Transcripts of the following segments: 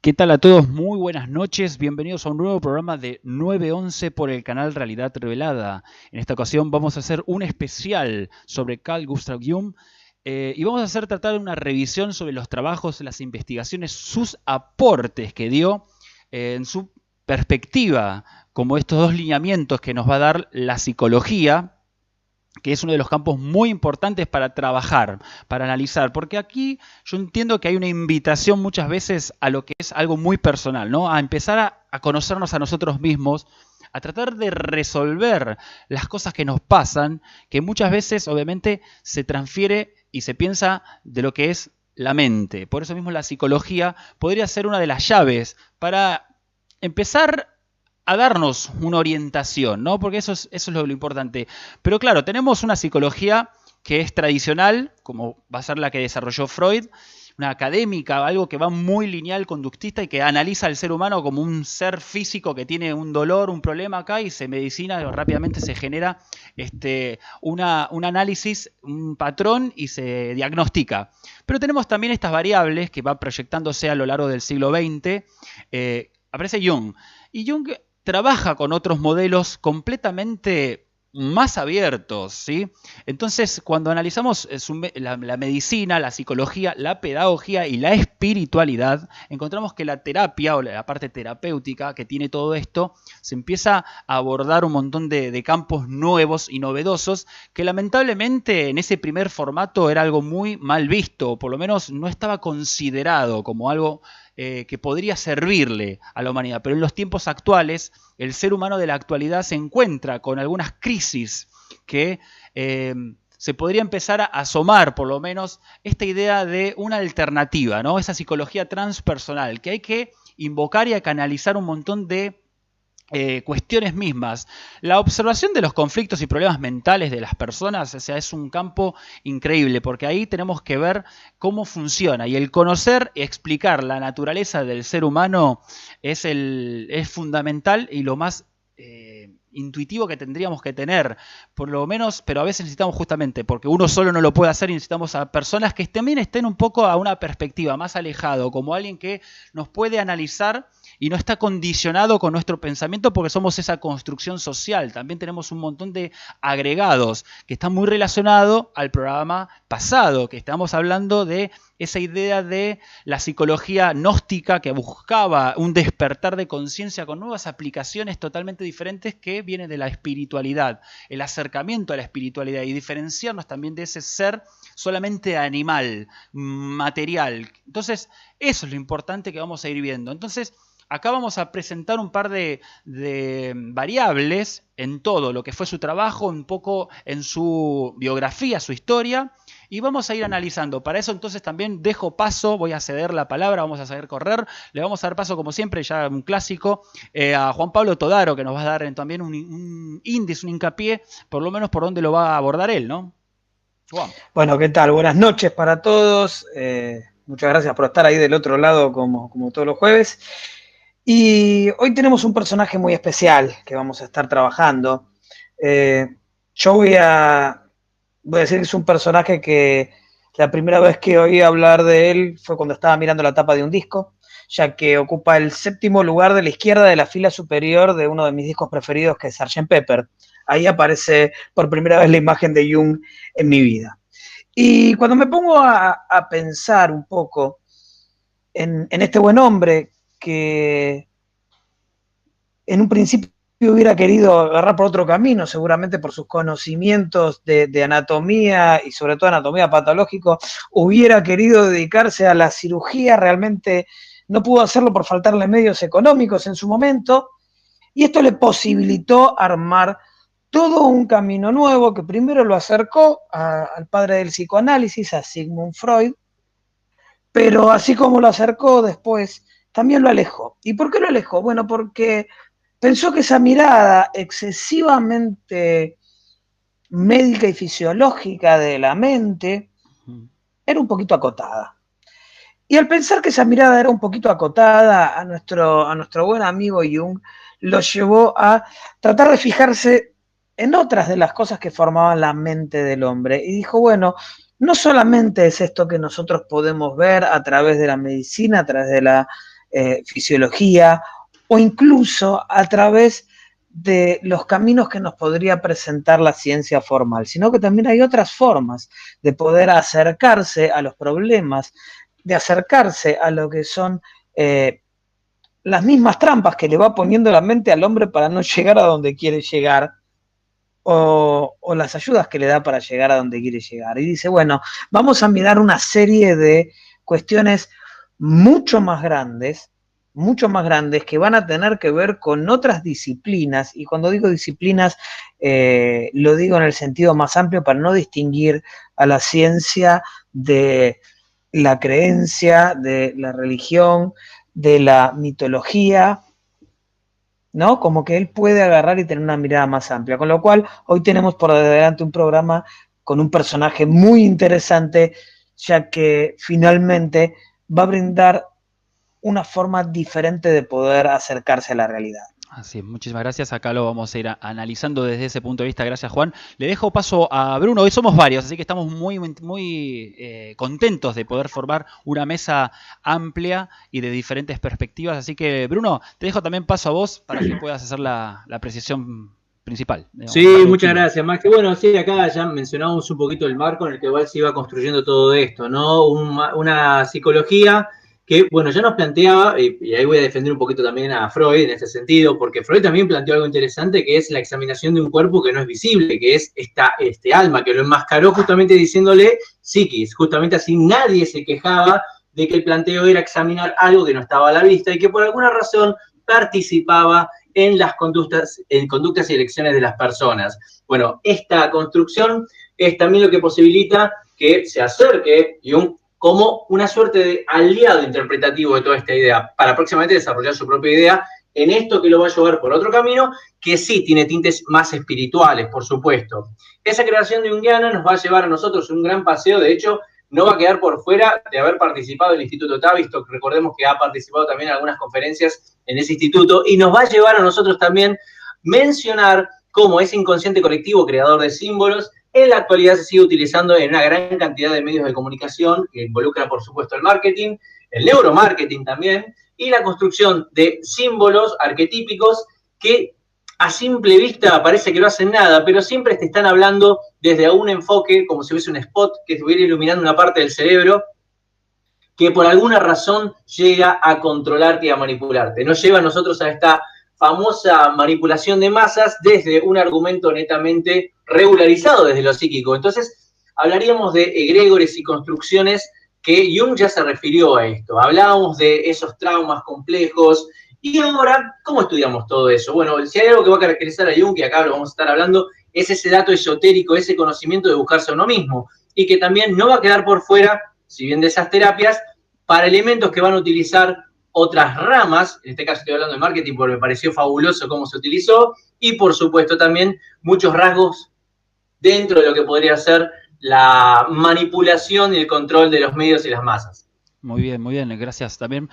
¿Qué tal a todos? Muy buenas noches. Bienvenidos a un nuevo programa de 911 por el canal Realidad Revelada. En esta ocasión vamos a hacer un especial sobre Carl Gustav Jung y vamos a tratar una revisión sobre los trabajos, las investigaciones, sus aportes que dio en su perspectiva, como estos dos lineamientos que nos va a dar la psicología, que es uno de los campos muy importantes para trabajar, para analizar, porque aquí yo entiendo que hay una invitación muchas veces a lo que es algo muy personal, ¿no? A empezar a conocernos a nosotros mismos, a tratar de resolver las cosas que nos pasan, que muchas veces obviamente se transfiere y se piensa de lo que es la mente. Por eso mismo la psicología podría ser una de las llaves para empezar a darnos una orientación, ¿no? Porque eso es lo importante. Pero claro, tenemos una psicología que es tradicional, como va a ser la que desarrolló Freud, una académica, algo que va muy lineal, conductista y que analiza al ser humano como un ser físico que tiene un dolor, un problema acá y se medicina, rápidamente se genera un análisis, un patrón y se diagnostica. Pero tenemos también estas variables que van proyectándose a lo largo del siglo XX. Aparece Jung. Y Jung trabaja con otros modelos completamente más abiertos, ¿sí? Entonces, cuando analizamos la medicina, la psicología, la pedagogía y la espiritualidad, encontramos que la terapia o la parte terapéutica que tiene todo esto se empieza a abordar un montón de campos nuevos y novedosos que lamentablemente en ese primer formato era algo muy mal visto, o por lo menos no estaba considerado como algo que podría servirle a la humanidad. Pero en los tiempos actuales, el ser humano de la actualidad se encuentra con algunas crisis que se podría empezar a asomar, por lo menos, esta idea de una alternativa, ¿no? Esa psicología transpersonal, que hay que invocar y a canalizar un montón de cuestiones mismas. La observación de los conflictos y problemas mentales de las personas, o sea, es un campo increíble, porque ahí tenemos que ver cómo funciona. Y el conocer y explicar la naturaleza del ser humano es fundamental y lo más intuitivo que tendríamos que tener, por lo menos, pero a veces necesitamos justamente, porque uno solo no lo puede hacer, y necesitamos a personas que también estén un poco a una perspectiva más alejado, como alguien que nos puede analizar y no está condicionado con nuestro pensamiento porque somos esa construcción social. También tenemos un montón de agregados que están muy relacionados al programa pasado, que estamos hablando de esa idea de la psicología gnóstica que buscaba un despertar de conciencia con nuevas aplicaciones totalmente diferentes que vienen de la espiritualidad, el acercamiento a la espiritualidad y diferenciarnos también de ese ser solamente animal, material. Entonces, eso es lo importante que vamos a ir viendo. Entonces, acá vamos a presentar un par de variables en todo lo que fue su trabajo, un poco en su biografía, su historia, y vamos a ir analizando. Para eso entonces también dejo paso, voy a ceder la palabra, vamos a saber correr, le vamos a dar paso como siempre, ya un clásico, a Juan Pablo Todaro, que nos va a dar también un índice, un hincapié, por lo menos por dónde lo va a abordar él, ¿no? Juan. Bueno, ¿qué tal? Buenas noches para todos. Muchas gracias por estar ahí del otro lado como todos los jueves. Y hoy tenemos un personaje muy especial que vamos a estar trabajando. Yo voy a decir que es un personaje que la primera vez que oí hablar de él fue cuando estaba mirando la tapa de un disco, ya que ocupa el 7º lugar de la izquierda de la fila superior de uno de mis discos preferidos, que es Sgt. Pepper. Ahí aparece por primera vez la imagen de Jung en mi vida. Y cuando me pongo a pensar un poco en este buen hombre que en un principio hubiera querido agarrar por otro camino, seguramente por sus conocimientos de anatomía y sobre todo anatomía patológico, hubiera querido dedicarse a la cirugía, realmente no pudo hacerlo por faltarle medios económicos en su momento, y esto le posibilitó armar todo un camino nuevo que primero lo acercó al padre del psicoanálisis, a Sigmund Freud, pero así como lo acercó después, también lo alejó. ¿Y por qué lo alejó? Bueno, porque pensó que esa mirada excesivamente médica y fisiológica de la mente era un poquito acotada. Y al pensar que esa mirada era un poquito acotada, a nuestro buen amigo Jung lo llevó a tratar de fijarse en otras de las cosas que formaban la mente del hombre. Y dijo, bueno, no solamente es esto que nosotros podemos ver a través de la medicina, a través de la fisiología, o incluso a través de los caminos que nos podría presentar la ciencia formal, sino que también hay otras formas de poder acercarse a los problemas, de acercarse a lo que son las mismas trampas que le va poniendo la mente al hombre para no llegar a donde quiere llegar, o las ayudas que le da para llegar a donde quiere llegar. Y dice, bueno, vamos a mirar una serie de cuestiones mucho más grandes que van a tener que ver con otras disciplinas, y cuando digo disciplinas, lo digo en el sentido más amplio para no distinguir a la ciencia de la creencia, de la religión, de la mitología, ¿no? Como que él puede agarrar y tener una mirada más amplia. Con lo cual, hoy tenemos por delante un programa con un personaje muy interesante, ya que finalmente va a brindar una forma diferente de poder acercarse a la realidad. Así es, muchísimas gracias. Acá lo vamos a ir analizando desde ese punto de vista. Gracias, Juan. Le dejo paso a Bruno. Hoy somos varios, así que estamos muy contentos de poder formar una mesa amplia y de diferentes perspectivas. Así que, Bruno, te dejo también paso a vos para que puedas hacer la apreciación principal. Digamos, sí, muchas gracias, Max. Bueno, sí, acá ya mencionamos un poquito el marco en el que igual se iba construyendo todo esto, ¿no? Una psicología que, bueno, ya nos planteaba, y ahí voy a defender un poquito también a Freud en ese sentido, porque Freud también planteó algo interesante, que es la examinación de un cuerpo que no es visible, que es este alma, que lo enmascaró justamente diciéndole psiquis. Justamente así nadie se quejaba de que el planteo era examinar algo que no estaba a la vista y que por alguna razón participaba en las conductas y elecciones de las personas. Bueno, esta construcción es también lo que posibilita que se acerque Jung como una suerte de aliado interpretativo de toda esta idea, para próximamente desarrollar su propia idea en esto que lo va a llevar por otro camino, que sí tiene tintes más espirituales, por supuesto. Esa creación de junguiana nos va a llevar a nosotros un gran paseo, de hecho, no va a quedar por fuera de haber participado el Instituto Tavistock. Recordemos que ha participado también en algunas conferencias en ese instituto, y nos va a llevar a nosotros también mencionar cómo ese inconsciente colectivo creador de símbolos en la actualidad se sigue utilizando en una gran cantidad de medios de comunicación que involucra, por supuesto, el marketing, el neuromarketing también, y la construcción de símbolos arquetípicos que a simple vista parece que no hacen nada, pero siempre te están hablando desde un enfoque, como si hubiese un spot que estuviera iluminando una parte del cerebro, que por alguna razón llega a controlarte y a manipularte. Nos lleva a nosotros a esta famosa manipulación de masas desde un argumento netamente regularizado desde lo psíquico. Entonces, hablaríamos de egregores y construcciones que Jung ya se refirió a esto. Hablábamos de esos traumas complejos. Y ahora, ¿cómo estudiamos todo eso? Bueno, si hay algo que va a caracterizar a Jung, y acá lo vamos a estar hablando, es ese dato esotérico, ese conocimiento de buscarse a uno mismo, y que también no va a quedar por fuera, si bien de esas terapias, para elementos que van a utilizar otras ramas. En este caso estoy hablando de marketing porque me pareció fabuloso cómo se utilizó, y por supuesto también muchos rasgos dentro de lo que podría ser la manipulación y el control de los medios y las masas. Muy bien, gracias también.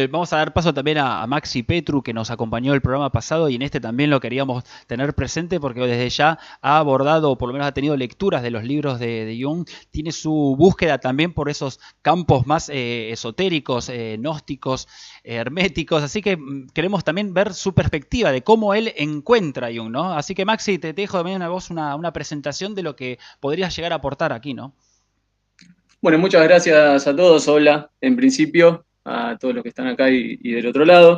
Vamos a dar paso también a Maxi Petru, que nos acompañó el programa pasado, y en este también lo queríamos tener presente porque desde ya ha abordado, o por lo menos ha tenido lecturas de los libros de Jung, tiene su búsqueda también por esos campos más esotéricos, gnósticos, herméticos, así que queremos también ver su perspectiva de cómo él encuentra a Jung, ¿no? Así que Maxi, te dejo también a vos una presentación de lo que podrías llegar a aportar aquí, ¿no? Bueno, muchas gracias a todos. Hola, en principio, a todos los que están acá y del otro lado.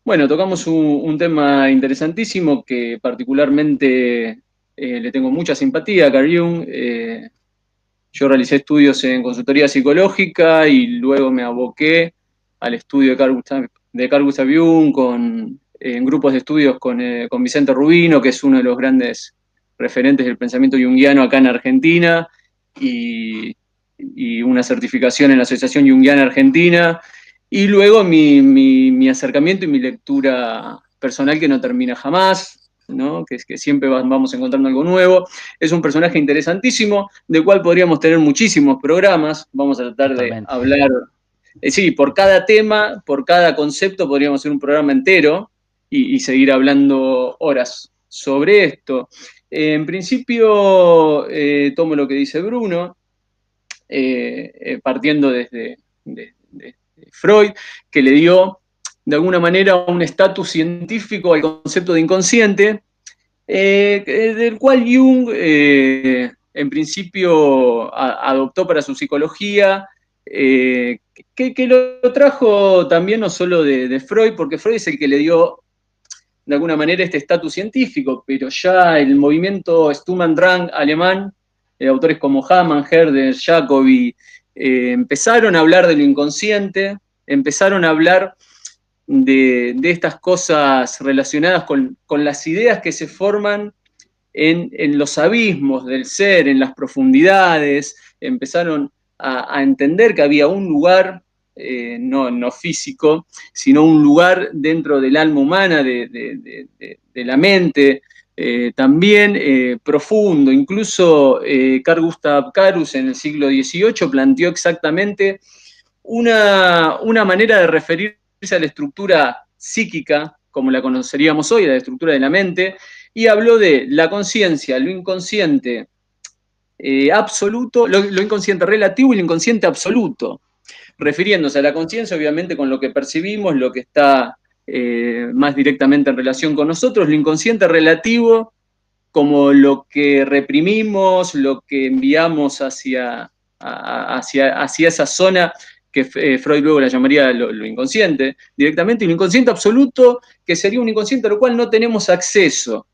Bueno, tocamos un tema interesantísimo que particularmente le tengo mucha simpatía a Carl Jung. Yo realicé estudios en consultoría psicológica y luego me aboqué al estudio de Carl Gustav Jung en grupos de estudios con Vicente Rubino, que es uno de los grandes referentes del pensamiento junguiano acá en Argentina, y una certificación en la Asociación Junguiana Argentina, y luego mi acercamiento y mi lectura personal que no termina jamás, ¿no? Que siempre vamos encontrando algo nuevo. Es un personaje interesantísimo, del cual podríamos tener muchísimos programas. Vamos a tratar de hablar, sí, por cada tema, por cada concepto podríamos hacer un programa entero y seguir hablando horas sobre esto. En principio, tomo lo que dice Bruno, partiendo desde Freud, que le dio de alguna manera un estatus científico al concepto de inconsciente, del cual Jung en principio adoptó para su psicología, que lo trajo también no solo de Freud, porque Freud es el que le dio de alguna manera este estatus científico, pero ya el movimiento Sturm und Drang alemán, autores como Hamann, Herder, Jacobi, empezaron a hablar de lo inconsciente, empezaron a hablar de estas cosas relacionadas con las ideas que se forman en los abismos del ser, en las profundidades, empezaron a entender que había un lugar, no físico, sino un lugar dentro del alma humana, de la mente, también profundo. Incluso Carl Gustav Carus en el siglo XVIII planteó exactamente una manera de referirse a la estructura psíquica, como la conoceríamos hoy, la estructura de la mente, y habló de la conciencia, lo inconsciente absoluto, lo inconsciente relativo y lo inconsciente absoluto, refiriéndose a la conciencia, obviamente, con lo que percibimos, lo que está más directamente en relación con nosotros, lo inconsciente relativo como lo que reprimimos, lo que enviamos hacia esa zona que Freud luego la llamaría lo inconsciente directamente, y lo inconsciente absoluto, que sería un inconsciente al cual no tenemos acceso,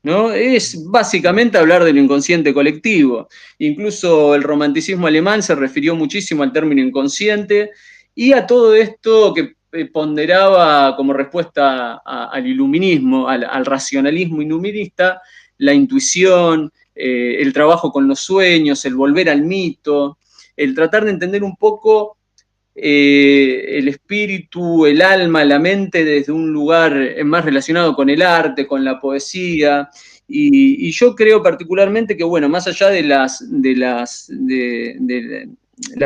¿no? Es básicamente hablar del inconsciente colectivo. Incluso el romanticismo alemán se refirió muchísimo al término inconsciente y a todo esto que ponderaba como respuesta al iluminismo, al racionalismo iluminista, la intuición, el trabajo con los sueños, el volver al mito, el tratar de entender un poco el espíritu, el alma, la mente desde un lugar más relacionado con el arte, con la poesía, y yo creo particularmente que, bueno, más allá de las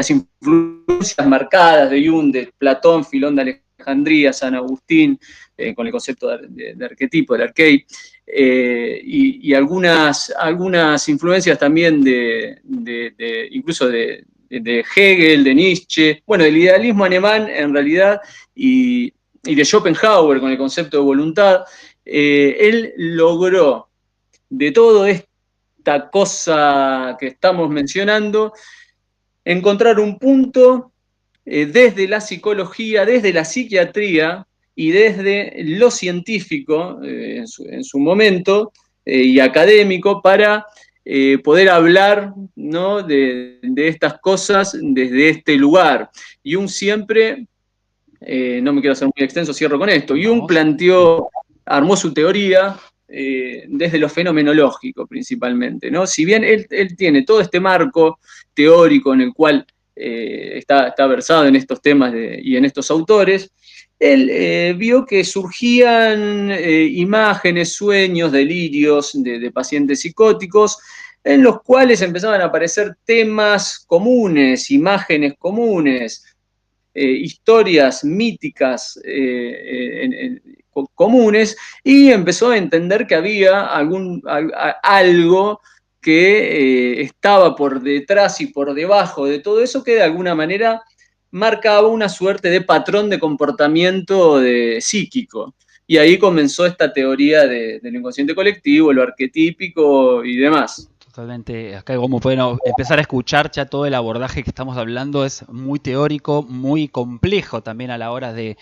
influencias marcadas de Jung, de Platón, Filón de Alejandría, San Agustín, con el concepto de arquetipo, del arquei, y algunas influencias también incluso de Hegel, de Nietzsche, bueno, del idealismo alemán en realidad, y de Schopenhauer con el concepto de voluntad, él logró de toda esta cosa que estamos mencionando encontrar un punto desde la psicología, desde la psiquiatría y desde lo científico en su momento y académico para poder hablar, ¿no?, de estas cosas desde este lugar. Jung siempre, no me quiero hacer muy extenso, cierro con esto, Jung armó su teoría desde lo fenomenológico principalmente, ¿no? Si bien él tiene todo este marco teórico en el cual está versado en estos temas y en estos autores, él vio que surgían imágenes, sueños, delirios de pacientes psicóticos, en los cuales empezaban a aparecer temas comunes, imágenes comunes, historias míticas comunes, y empezó a entender que había algo que estaba por detrás y por debajo de todo eso, que de alguna manera marcaba una suerte de patrón de comportamiento psíquico. Y ahí comenzó esta teoría del inconsciente colectivo, lo arquetípico y demás. Totalmente, acá como pueden empezar a escuchar, ya todo el abordaje que estamos hablando es muy teórico, muy complejo también a la hora de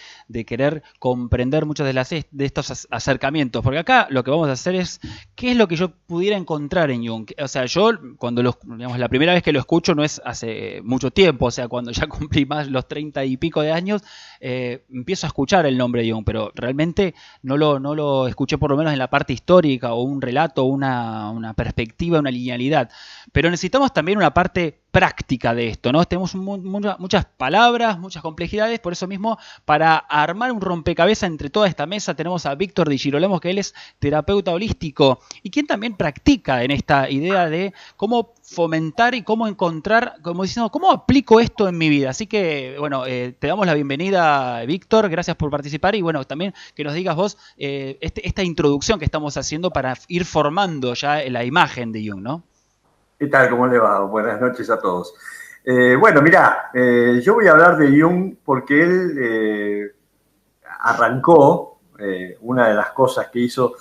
querer comprender muchos de estos acercamientos, porque acá lo que vamos a hacer es, ¿qué es lo que yo pudiera encontrar en Jung? O sea, yo cuando digamos, la primera vez que lo escucho no es hace mucho tiempo, o sea, cuando ya cumplí más los 30 y pico de años, empiezo a escuchar el nombre de Jung, pero realmente no lo escuché por lo menos en la parte histórica o un relato, una perspectiva, una linealidad. Pero necesitamos también una parte práctica de esto, ¿no? Tenemos muchas palabras, muchas complejidades, por eso mismo, para armar un rompecabezas entre toda esta mesa, tenemos a Víctor Di Girolamo, que él es terapeuta holístico y quien también practica en esta idea de cómo fomentar y cómo encontrar, como diciendo, cómo aplico esto en mi vida. Así que, bueno, te damos la bienvenida, Víctor, gracias por participar y, bueno, también que nos digas vos esta introducción que estamos haciendo para ir formando ya la imagen de Jung, ¿no? ¿Qué tal? ¿Cómo le va? Buenas noches a todos. Bueno, mirá, yo voy a hablar de Jung porque él arrancó, una de las cosas que hizo,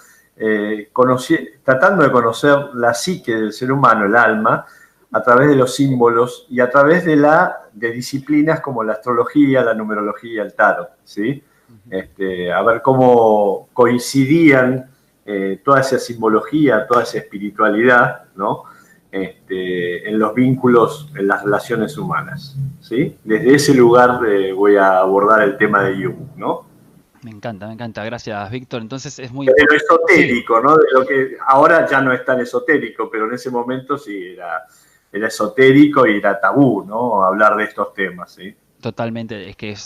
tratando de conocer la psique del ser humano, el alma, a través de los símbolos y a través de disciplinas como la astrología, la numerología, el tarot, ¿sí? A ver cómo coincidían toda esa simbología, toda esa espiritualidad, ¿no? En los vínculos, en las relaciones humanas, ¿sí? Desde ese lugar voy a abordar el tema de Jung, ¿no? Me encanta, gracias Víctor. Entonces es muy de lo importante. esotérico, Sí. ¿no? De lo que ahora ya no es tan esotérico, pero en ese momento sí era esotérico y era tabú, ¿no? Hablar de estos temas, ¿sí? Totalmente, es que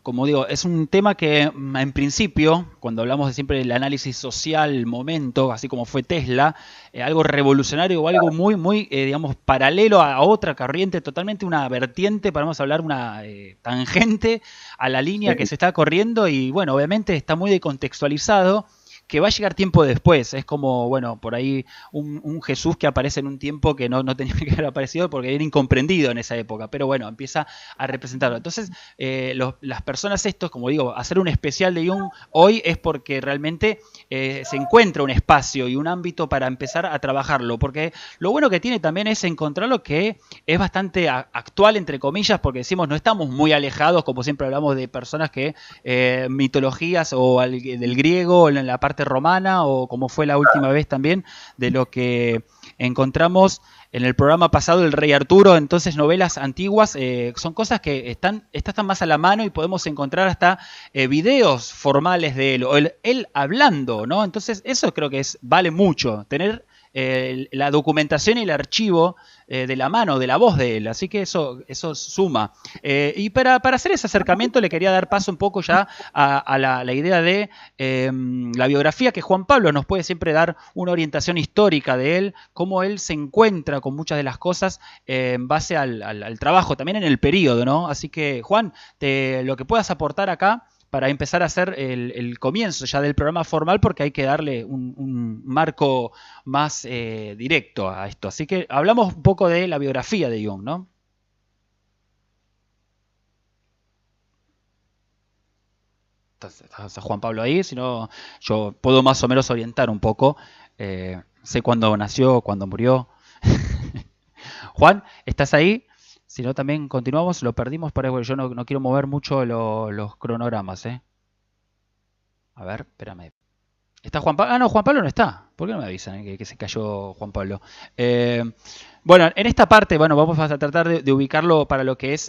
como digo, es un tema que en principio, cuando hablamos de siempre del análisis social, el momento, así como fue Tesla, algo revolucionario o algo muy, digamos, paralelo a otra corriente, totalmente una vertiente, podemos hablar una tangente a la línea que se está corriendo y bueno, obviamente está muy decontextualizado, que va a llegar tiempo después. Es como, bueno, por ahí un Jesús que aparece en un tiempo que no tenía que haber aparecido porque era incomprendido en esa época, pero bueno, empieza a representarlo. Entonces, las personas estos, como digo, hacer un especial de Jung hoy es porque realmente se encuentra un espacio y un ámbito para empezar a trabajarlo, porque lo bueno que tiene también es encontrarlo que es bastante actual, entre comillas, porque decimos, no estamos muy alejados, como siempre hablamos de personas que mitologías o del griego, o en la parte romana, o como fue la última vez también, de lo que encontramos en el programa pasado, el Rey Arturo. Entonces, novelas antiguas son cosas que están más a la mano y podemos encontrar hasta videos formales de él, o él hablando, ¿no? Entonces, eso creo que vale mucho, tener la documentación y el archivo de la mano, de la voz de él, así que eso suma. Y para hacer ese acercamiento le quería dar paso un poco ya a la idea de la biografía, que Juan Pablo nos puede siempre dar una orientación histórica de él, cómo él se encuentra con muchas de las cosas en base al trabajo, también en el periodo, ¿no? Así que, Juan, lo que puedas aportar acá para empezar a hacer el comienzo ya del programa formal, porque hay que darle un marco más directo a esto. Así que hablamos un poco de la biografía de Jung, ¿no? ¿Está Juan Pablo ahí? Si no, yo puedo más o menos orientar un poco. Sé cuándo nació, cuándo murió. Juan, ¿estás ahí? Si no, también continuamos, lo perdimos, pero yo no quiero mover mucho los cronogramas, ¿eh? A ver, espérame. ¿Está Juan Pablo? Ah, no, Juan Pablo no está. ¿Por qué no me avisan que se cayó Juan Pablo? Bueno, en esta parte, bueno, vamos a tratar de ubicarlo para lo que es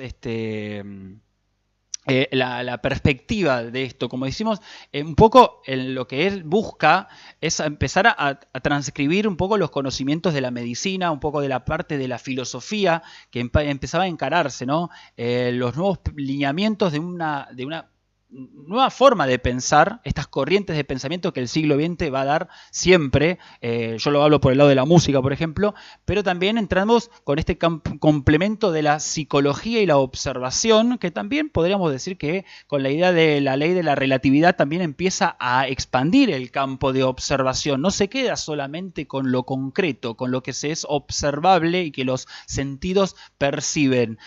la perspectiva de esto. Como decimos, un poco en lo que él busca es empezar a transcribir un poco los conocimientos de la medicina, un poco de la parte de la filosofía que empezaba a encararse, ¿no? Los nuevos lineamientos de una nueva forma de pensar, estas corrientes de pensamiento que el siglo XX va a dar siempre. Yo lo hablo por el lado de la música, por ejemplo, pero también entramos con este complemento de la psicología y la observación, que también podríamos decir que con la idea de la ley de la relatividad también empieza a expandir el campo de observación. No se queda solamente con lo concreto, con lo que se es observable y que los sentidos perciben.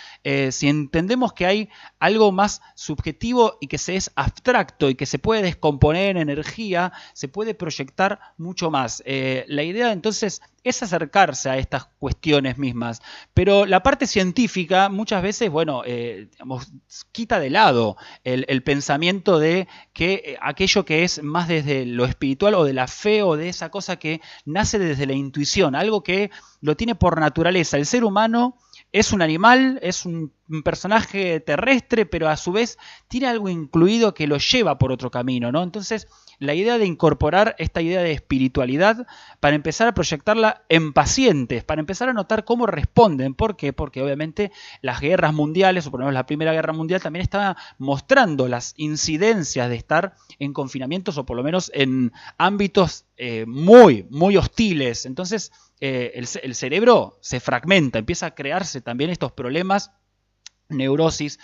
Si entendemos que hay algo más subjetivo y que se es abstracto y que se puede descomponer en energía, se puede proyectar mucho más. La idea entonces es acercarse a estas cuestiones mismas, pero la parte científica muchas veces, bueno, digamos, quita de lado el pensamiento de que aquello que es más desde lo espiritual o de la fe o de esa cosa que nace desde la intuición, algo que lo tiene por naturaleza. El ser humano es un animal, es un personaje terrestre, pero a su vez tiene algo incluido que lo lleva por otro camino, ¿no? Entonces, la idea de incorporar esta idea de espiritualidad para empezar a proyectarla en pacientes, para empezar a notar cómo responden. ¿Por qué? Porque obviamente las guerras mundiales, o por lo menos la Primera Guerra Mundial, también estaba mostrando las incidencias de estar en confinamientos o por lo menos en ámbitos muy hostiles. Entonces, el cerebro se fragmenta, empieza a crearse también estos problemas, neurosis,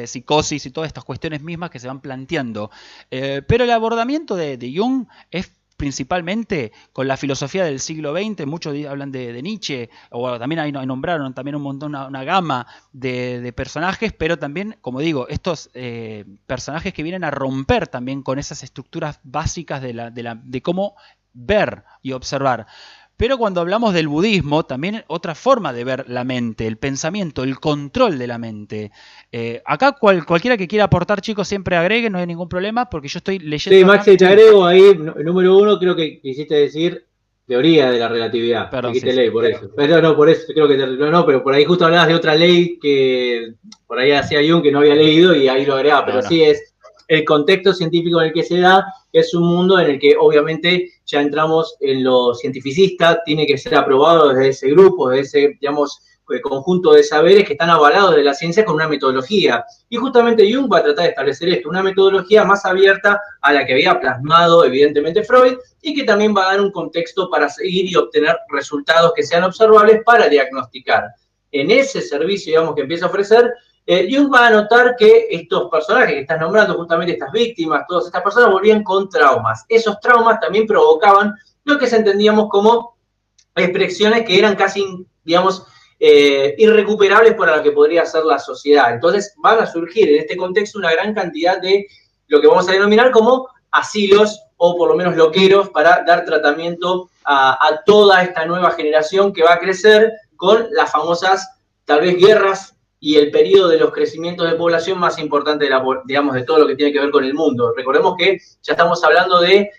psicosis y todas estas cuestiones mismas que se van planteando. Pero el abordamiento de Jung es principalmente con la filosofía del siglo XX, muchos hablan de Nietzsche, o también ahí nombraron también un montón, una gama de personajes, pero también, como digo, estos personajes que vienen a romper también con esas estructuras básicas de cómo ver y observar. Pero cuando hablamos del budismo, también otra forma de ver la mente, el pensamiento, el control de la mente. Acá cualquiera que quiera aportar, chicos, siempre agregue, no hay ningún problema, porque yo estoy leyendo... Sí, Maxi, te agrego ahí, número 1, creo que quisiste decir teoría de la relatividad. Perdón, Aquí te sí, ley, por eso. Pero no, por eso creo que pero por ahí justo hablabas de otra ley que por ahí hacía Jung que no había leído y ahí lo agregaba, pero sí es el contexto científico en el que se da, es un mundo en el que obviamente ya entramos en lo cientificista, tiene que ser aprobado desde ese grupo, desde ese, digamos, conjunto de saberes que están avalados de la ciencia con una metodología. Y justamente Jung va a tratar de establecer esto, una metodología más abierta a la que había plasmado evidentemente Freud y que también va a dar un contexto para seguir y obtener resultados que sean observables para diagnosticar. En ese servicio, digamos, que empieza a ofrecer, Jung va a notar que estos personajes que estás nombrando, justamente estas víctimas, todas estas personas volvían con traumas. Esos traumas también provocaban lo que se entendíamos como expresiones que eran casi, digamos, irrecuperables para lo que podría ser la sociedad. Entonces van a surgir en este contexto una gran cantidad de lo que vamos a denominar como asilos o por lo menos loqueros para dar tratamiento a toda esta nueva generación que va a crecer con las famosas, tal vez, guerras y el periodo de los crecimientos de población más importante digamos, de todo lo que tiene que ver con el mundo. Recordemos que ya estamos hablando de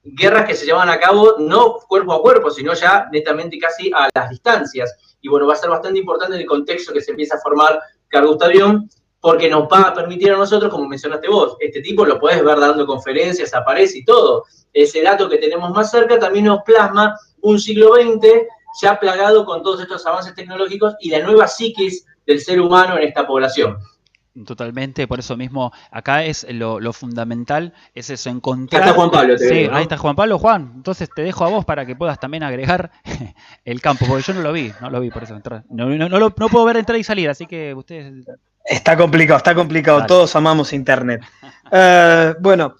guerras que se llevan a cabo no cuerpo a cuerpo, sino ya netamente casi a las distancias. Y bueno, va a ser bastante importante en el contexto que se empieza a formar Carl Gustav Jung, porque nos va a permitir a nosotros, como mencionaste vos, este tipo lo podés ver dando conferencias, aparece y todo. Ese dato que tenemos más cerca también nos plasma un siglo XX ya plagado con todos estos avances tecnológicos y la nueva psiquis del ser humano en esta población. Totalmente, por eso mismo, acá es lo fundamental, es eso, encontrar... Acá está Juan Pablo, te sí, veo, ¿no? Ahí está Juan Pablo. Juan, entonces te dejo a vos para que puedas también agregar el campo, porque yo no lo vi por eso. No puedo ver entrar y salir, así que ustedes... Está complicado, Dale. todos amamos Internet. Bueno,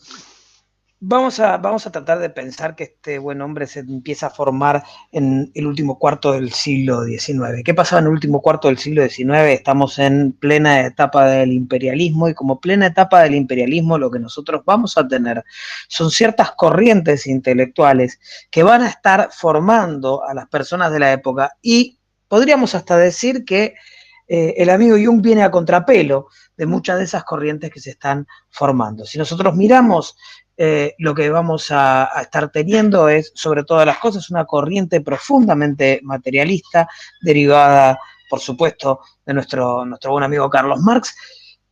vamos a tratar de pensar que este buen hombre se empieza a formar en el último cuarto del siglo XIX. ¿Qué pasaba en el último cuarto del siglo XIX? Estamos en plena etapa del imperialismo y como plena etapa del imperialismo lo que nosotros vamos a tener son ciertas corrientes intelectuales que van a estar formando a las personas de la época y podríamos hasta decir que el amigo Jung viene a contrapelo de muchas de esas corrientes que se están formando. Si nosotros miramos lo que vamos a estar teniendo es, sobre todas las cosas, una corriente profundamente materialista, derivada, por supuesto, de nuestro buen amigo Carlos Marx,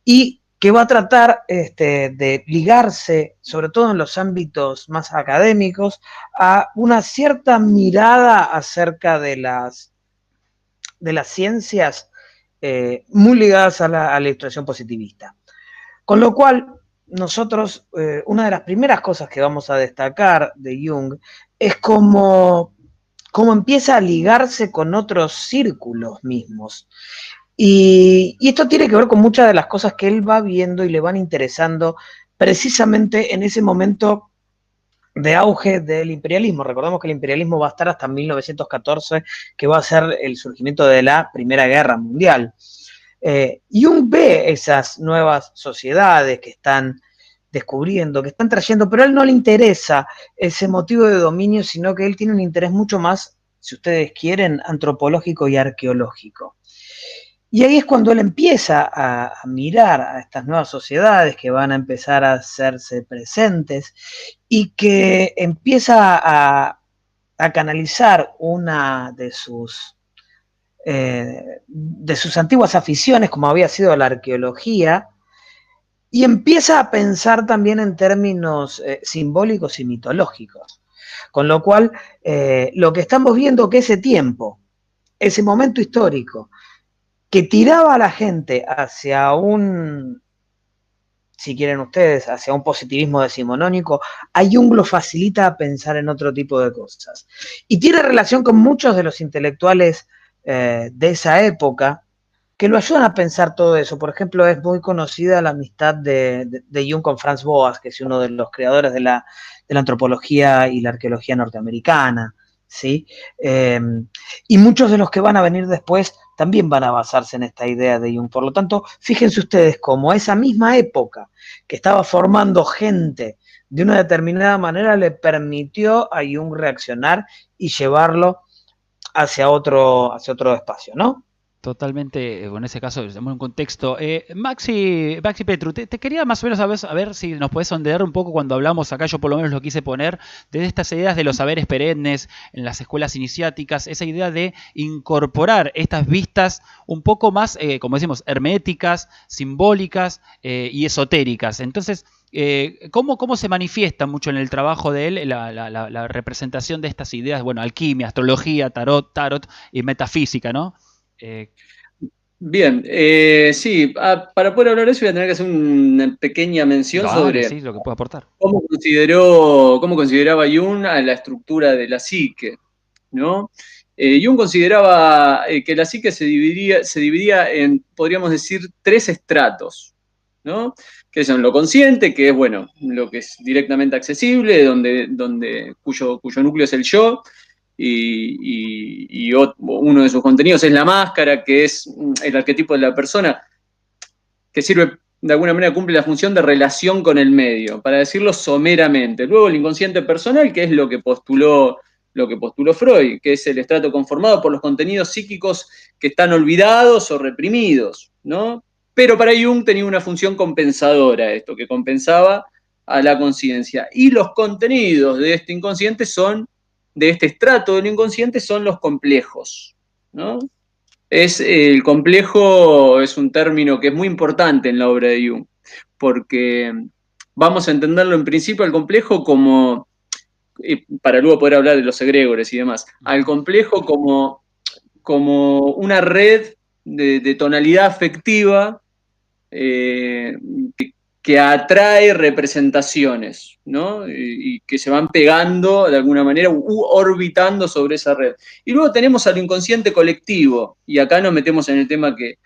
y que va a tratar de ligarse, sobre todo en los ámbitos más académicos, a una cierta mirada acerca de las ciencias muy ligadas a la ilustración positivista. Con lo cual, nosotros, una de las primeras cosas que vamos a destacar de Jung es cómo empieza a ligarse con otros círculos mismos. Y esto tiene que ver con muchas de las cosas que él va viendo y le van interesando precisamente en ese momento de auge del imperialismo. Recordemos que el imperialismo va a estar hasta 1914, que va a ser el surgimiento de la Primera Guerra Mundial. Jung ve esas nuevas sociedades que están descubriendo, que están trayendo, pero a él no le interesa ese motivo de dominio, sino que él tiene un interés mucho más, si ustedes quieren, antropológico y arqueológico. Y ahí es cuando él empieza a mirar a estas nuevas sociedades que van a empezar a hacerse presentes y que empieza a canalizar una de sus antiguas aficiones, como había sido la arqueología, y empieza a pensar también en términos simbólicos y mitológicos. Con lo cual, lo que estamos viendo que ese tiempo, ese momento histórico, que tiraba a la gente hacia un, si quieren ustedes, hacia un positivismo decimonónico, a Jung lo facilita a pensar en otro tipo de cosas. Y tiene relación con muchos de los intelectuales de esa época que lo ayudan a pensar todo eso. Por ejemplo, es muy conocida la amistad de Jung con Franz Boas, que es uno de los creadores de la antropología y la arqueología norteamericana, ¿sí? Y muchos de los que van a venir después también van a basarse en esta idea de Jung. Por lo tanto, fíjense ustedes cómo a esa misma época que estaba formando gente de una determinada manera le permitió a Jung reaccionar y llevarlo hacia otro espacio, ¿no? Totalmente, en ese caso, en un contexto. Maxi Petru, te quería más o menos a ver si nos podés sondear un poco cuando hablamos acá, yo por lo menos lo quise poner, de estas ideas de los saberes perennes en las escuelas iniciáticas, esa idea de incorporar estas vistas un poco más, como decimos, herméticas, simbólicas y esotéricas. Entonces, ¿cómo se manifiesta mucho en el trabajo de él la representación de estas ideas? Bueno, alquimia, astrología, tarot y metafísica, ¿no? Bien, sí, para poder hablar de eso voy a tener que hacer una pequeña mención sobre sí, lo que puedo aportar. cómo consideraba Jung a la estructura de la psique, ¿no? Jung consideraba que la psique se dividía en, podríamos decir, 3 estratos, ¿no? Que son lo consciente, que es, bueno, lo que es directamente accesible, cuyo núcleo es el yo, y uno de sus contenidos es la máscara, que es el arquetipo de la persona, que sirve, de alguna manera cumple la función de relación con el medio, para decirlo someramente. Luego el inconsciente personal, que es lo que postuló Freud, que es el estrato conformado por los contenidos psíquicos que están olvidados o reprimidos, ¿no? Pero para Jung tenía una función compensadora esto, que compensaba a la conciencia. Y los contenidos de este inconsciente de este estrato del inconsciente son los complejos, ¿no? El complejo es un término que es muy importante en la obra de Jung, porque vamos a entenderlo en principio al complejo como, para luego poder hablar de los egregores y demás, al complejo como una red de tonalidad afectiva que atrae representaciones, ¿no? Y que se van pegando de alguna manera, orbitando sobre esa red. Y luego tenemos al inconsciente colectivo, y acá nos metemos en el tema que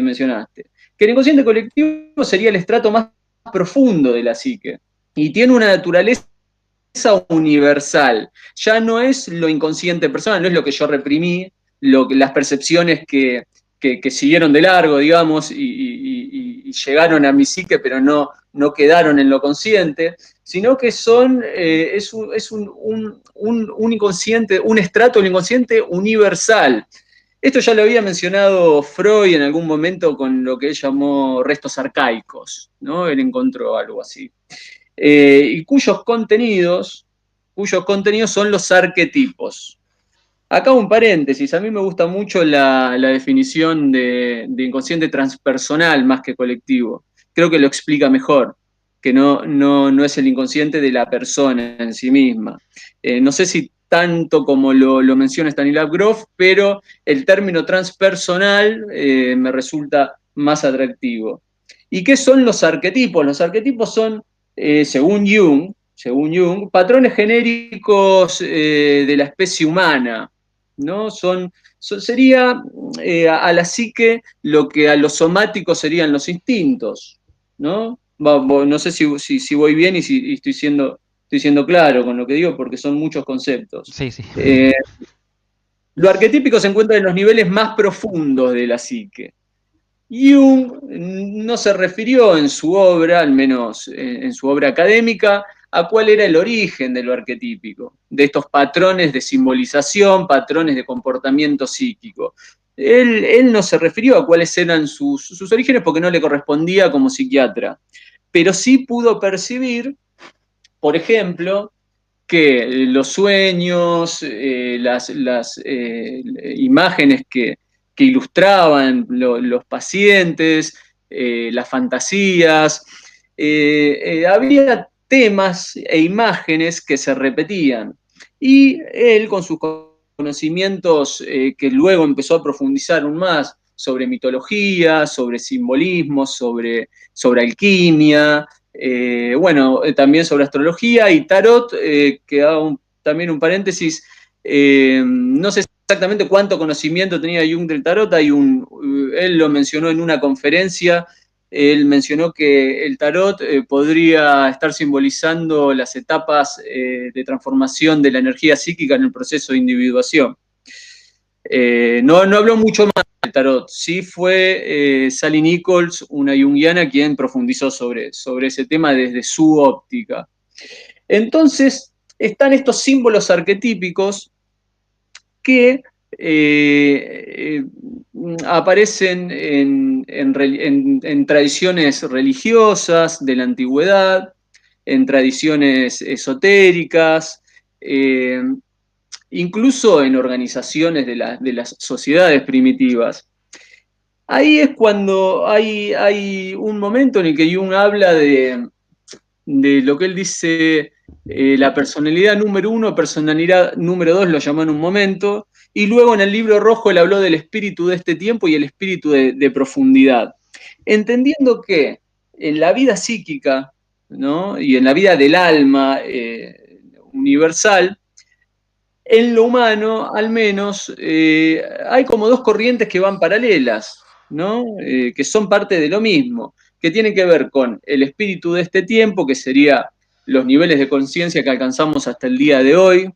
mencionaste, que el inconsciente colectivo sería el estrato más profundo de la psique, y tiene una naturaleza universal. Ya no es lo inconsciente personal, no es lo que yo reprimí, las percepciones que siguieron de largo, digamos, y llegaron a mi psique, pero no quedaron en lo consciente, sino que es un inconsciente, un estrato del inconsciente universal. Esto ya lo había mencionado Freud en algún momento con lo que él llamó restos arcaicos, ¿no? Él encontró algo así. Y cuyos contenidos son los arquetipos. Acá un paréntesis, a mí me gusta mucho la definición de inconsciente transpersonal más que colectivo. Creo que lo explica mejor, que no es el inconsciente de la persona en sí misma. No sé si tanto como lo menciona Stanislav Grof, pero el término transpersonal me resulta más atractivo. ¿Y qué son los arquetipos? Los arquetipos son, según Jung, patrones genéricos de la especie humana, ¿no? Sería a la psique lo que a los somáticos serían los instintos, ¿no? No sé si voy bien y si estoy siendo claro con lo que digo, porque son muchos conceptos. Sí. Lo arquetípico se encuentra en los niveles más profundos de la psique. Jung no se refirió en su obra, al menos en su obra académica, a cuál era el origen de lo arquetípico, de estos patrones de simbolización, patrones de comportamiento psíquico. Él no se refirió a cuáles eran sus orígenes porque no le correspondía como psiquiatra, pero sí pudo percibir, por ejemplo, que los sueños, las imágenes que ilustraban los pacientes, las fantasías, había temas e imágenes que se repetían. Y él, con sus conocimientos que luego empezó a profundizar aún más sobre mitología, sobre simbolismo, sobre alquimia, también sobre astrología y tarot, que hago también un paréntesis, no sé exactamente cuánto conocimiento tenía Jung del tarot. Él lo mencionó en una conferencia. Él mencionó que el tarot podría estar simbolizando las etapas de transformación de la energía psíquica en el proceso de individuación. No habló mucho más del tarot. Sí fue Sally Nichols, una junguiana, quien profundizó sobre ese tema desde su óptica. Entonces, están estos símbolos arquetípicos que aparecen en tradiciones religiosas de la antigüedad, en tradiciones esotéricas, incluso en organizaciones de las sociedades primitivas. Ahí es cuando hay un momento en el que Jung habla de lo que él dice, la personalidad número 1, personalidad número 2, lo llamó en un momento, y luego en el libro rojo él habló del espíritu de este tiempo y el espíritu de profundidad, entendiendo que en la vida psíquica, ¿no?, y en la vida del alma universal, en lo humano, al menos, hay como dos corrientes que van paralelas, ¿no?, que son parte de lo mismo, que tienen que ver con el espíritu de este tiempo, que sería los niveles de conciencia que alcanzamos hasta el día de hoy,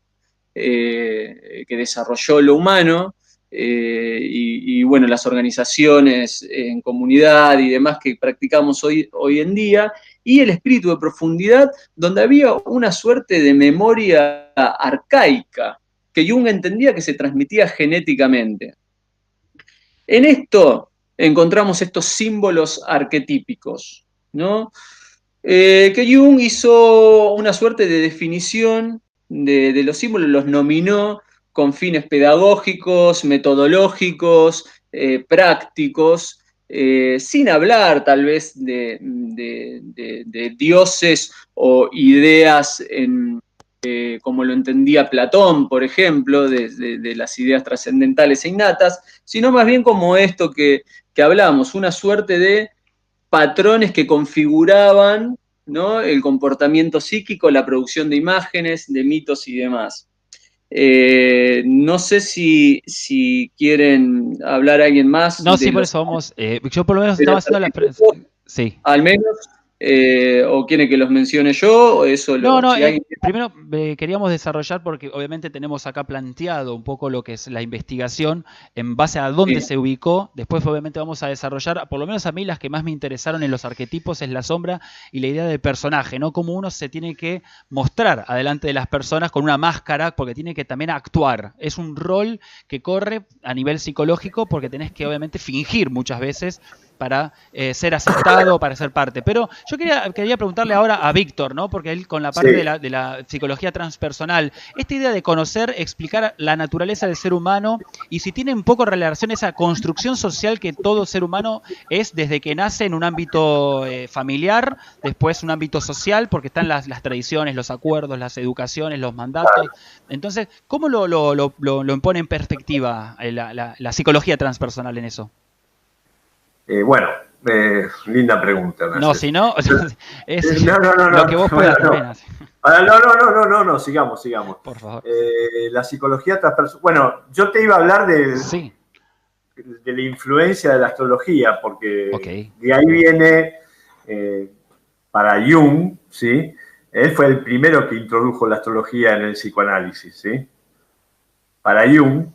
que desarrolló lo humano, y bueno, las organizaciones en comunidad y demás que practicamos hoy en día, y el espíritu de profundidad, donde había una suerte de memoria arcaica, que Jung entendía que se transmitía genéticamente. En esto encontramos estos símbolos arquetípicos, ¿no? Que Jung hizo una suerte de definición de los símbolos, los nominó con fines pedagógicos, metodológicos, prácticos, sin hablar tal vez de dioses o ideas como lo entendía Platón, por ejemplo, de las ideas trascendentales e innatas, sino más bien como esto que hablamos, una suerte de patrones que configuraban, ¿no?, el comportamiento psíquico, la producción de imágenes, de mitos y demás. No sé si quieren hablar alguien más. No, sí, por eso vamos. Yo por lo menos estaba haciendo la... Sí. Al menos, o quieren que los mencione yo, o eso No, si alguien... primero queríamos desarrollar porque obviamente tenemos acá planteado un poco lo que es la investigación en base a dónde se ubicó. Después obviamente vamos a desarrollar, por lo menos a mí las que más me interesaron en los arquetipos es la sombra y la idea del personaje, ¿no? Cómo uno se tiene que mostrar adelante de las personas con una máscara porque tiene que también actuar. Es un rol que corre a nivel psicológico porque tenés que obviamente fingir muchas veces para ser aceptado, para ser parte. Pero yo quería preguntarle ahora a Víctor, ¿no? Porque él con la parte de la psicología transpersonal, esta idea de conocer, explicar la naturaleza del ser humano y si tiene un poco relación esa construcción social que todo ser humano es desde que nace en un ámbito familiar, después un ámbito social, porque están las tradiciones, los acuerdos, las educaciones, los mandatos. Entonces, ¿cómo lo pone en perspectiva la psicología transpersonal en eso? Bueno, linda pregunta. No, si no, es no, lo que vos puedas también. No, sigamos. Por favor. La psicología transpersonal. Bueno, yo te iba a hablar de la influencia de la astrología, porque de ahí viene, para Jung, ¿sí? Él fue el primero que introdujo la astrología en el psicoanálisis, ¿sí? Para Jung,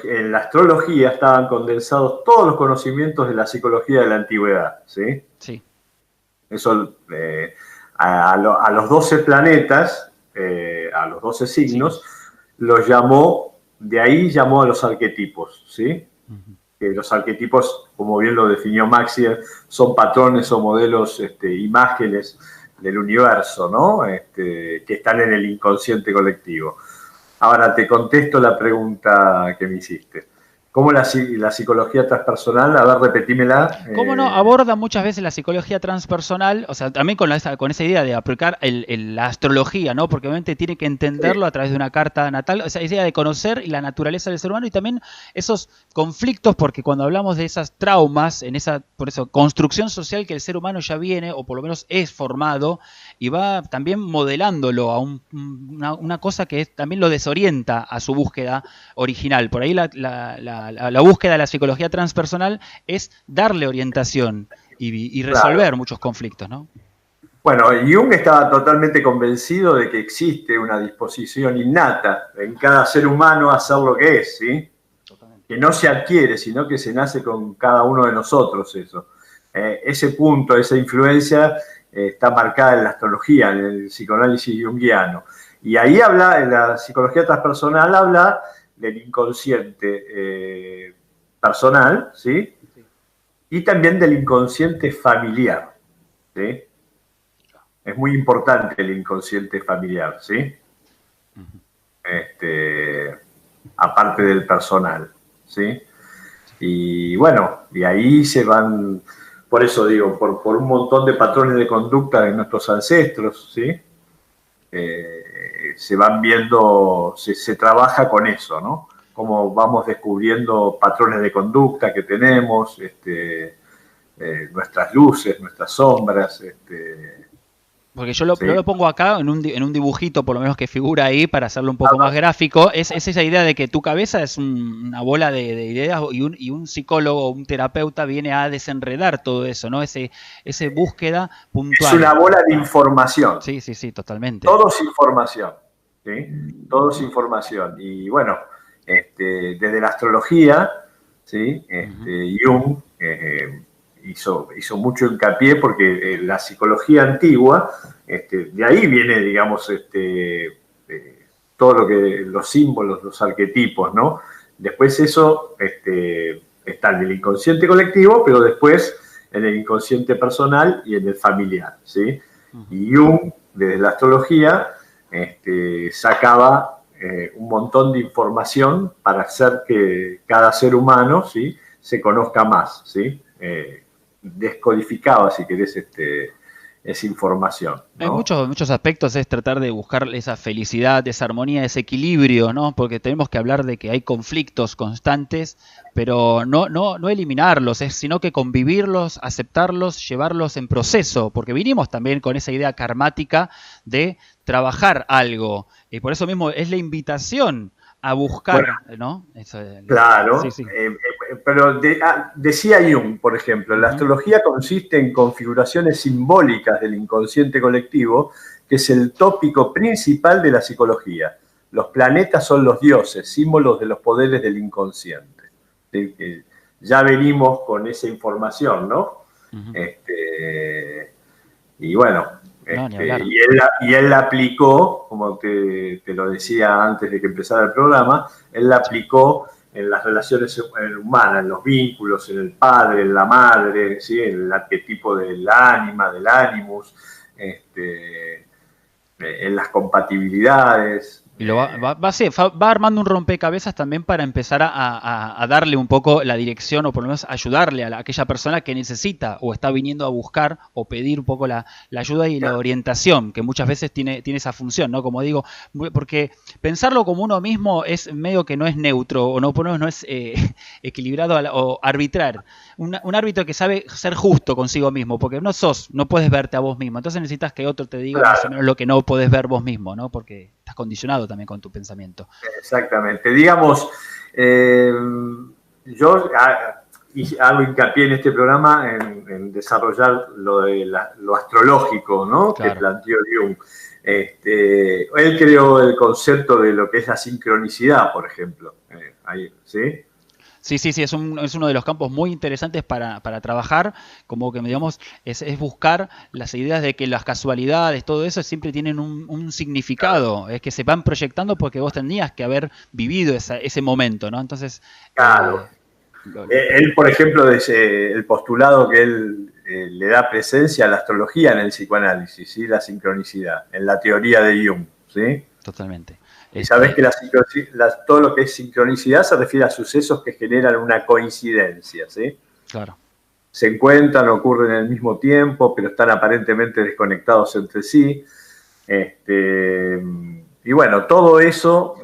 en la astrología estaban condensados todos los conocimientos de la psicología de la antigüedad, ¿sí? Sí. Eso, a los 12 planetas, a los 12 signos, los llamó, de ahí llamó a los arquetipos, ¿sí? Que los arquetipos, como bien lo definió Maxier, son patrones o modelos, imágenes del universo, ¿no? Que están en el inconsciente colectivo. Ahora te contesto la pregunta que me hiciste. ¿Cómo la psicología transpersonal? A ver, repetímela. ¿Cómo no? Aborda muchas veces la psicología transpersonal, o sea, también con esa idea de aplicar la astrología, ¿no? Porque obviamente tiene que entenderlo a través de una carta natal, o sea, esa idea de conocer y la naturaleza del ser humano y también esos conflictos, porque cuando hablamos de esas traumas, por eso, construcción social que el ser humano ya viene, o por lo menos es formado, y va también modelándolo a una cosa que también lo desorienta a su búsqueda original. Por ahí la búsqueda de la psicología transpersonal es darle orientación y resolver muchos conflictos, ¿no? Bueno, Jung estaba totalmente convencido de que existe una disposición innata en cada ser humano a ser lo que es, ¿sí? Que no se adquiere, sino que se nace con cada uno de nosotros eso. Ese punto, esa influencia está marcada en la astrología, en el psicoanálisis junguiano. Y ahí habla, en la psicología transpersonal habla del inconsciente personal, ¿sí? Y también del inconsciente familiar, ¿sí? Es muy importante el inconsciente familiar, ¿sí? Aparte del personal, ¿sí? Y bueno, y ahí se van, por eso digo, por un montón de patrones de conducta de nuestros ancestros, ¿sí? Se van viendo, se trabaja con eso, ¿no? Cómo vamos descubriendo patrones de conducta que tenemos, nuestras luces, nuestras sombras. Porque yo lo pongo acá en un dibujito, por lo menos que figura ahí, para hacerlo un poco más gráfico. Es esa idea de que tu cabeza es una bola de ideas y un psicólogo o un terapeuta viene a desenredar todo eso, ¿no? Ese búsqueda puntual. Es una bola de información. Sí, totalmente. Todo es información, ¿sí? Todo es información. Y bueno, desde la astrología, ¿sí? Jung hizo mucho hincapié porque la psicología antigua, de ahí viene, digamos, todo lo que los símbolos, los arquetipos, ¿no? Después eso está en el inconsciente colectivo, pero después en el inconsciente personal y en el familiar, ¿sí? Y Jung, desde la astrología, sacaba un montón de información para hacer que cada ser humano, ¿sí?, se conozca más, ¿sí? Descodificaba, si querés, esa información, ¿no? En muchos aspectos es tratar de buscar esa felicidad, esa armonía, ese equilibrio, ¿no? Porque tenemos que hablar de que hay conflictos constantes, pero no eliminarlos, sino que convivirlos, aceptarlos, llevarlos en proceso, porque vinimos también con esa idea karmática de trabajar algo, y por eso mismo es la invitación a buscar, bueno, ¿no? Claro, sí. Pero decía Jung, por ejemplo, la astrología consiste en configuraciones simbólicas del inconsciente colectivo, que es el tópico principal de la psicología. Los planetas son los dioses, símbolos de los poderes del inconsciente. Ya venimos con esa información, ¿no? Y bueno, y él la aplicó, como te lo decía antes de que empezara el programa, él la aplicó en las relaciones humanas, en los vínculos, en el padre, en la madre, ¿sí?, en el arquetipo del ánima, del animus, en las compatibilidades. Y va armando un rompecabezas también para empezar a darle un poco la dirección, o por lo menos ayudarle a aquella persona que necesita o está viniendo a buscar o pedir un poco la ayuda y la orientación, que muchas veces tiene esa función, ¿no? Como digo, porque pensarlo como uno mismo es medio que no es neutro o no es equilibrado o arbitrar. Un árbitro que sabe ser justo consigo mismo, porque no puedes verte a vos mismo, entonces necesitas que otro te diga más o menos lo que no podés ver vos mismo, ¿no? Porque estás condicionado también con tu pensamiento. Exactamente. Digamos, yo hago hincapié en este programa en desarrollar lo astrológico, ¿no? Claro. Que planteó Jung. Él creó el concepto de lo que es la sincronicidad, por ejemplo. ¿Sí? Sí, es uno de los campos muy interesantes para trabajar, como que digamos, es buscar las ideas de que las casualidades, todo eso siempre tienen un significado, es que se van proyectando porque vos tenías que haber vivido ese momento, ¿no? Entonces... Claro. Él, por ejemplo, el postulado que él le da presencia a la astrología en el psicoanálisis, ¿sí?, la sincronicidad, en la teoría de Jung, ¿sí? Totalmente. Y sabés que todo lo que es sincronicidad se refiere a sucesos que generan una coincidencia, ¿sí? Claro. Se encuentran, ocurren al mismo tiempo, pero están aparentemente desconectados entre sí. Y bueno, todo eso,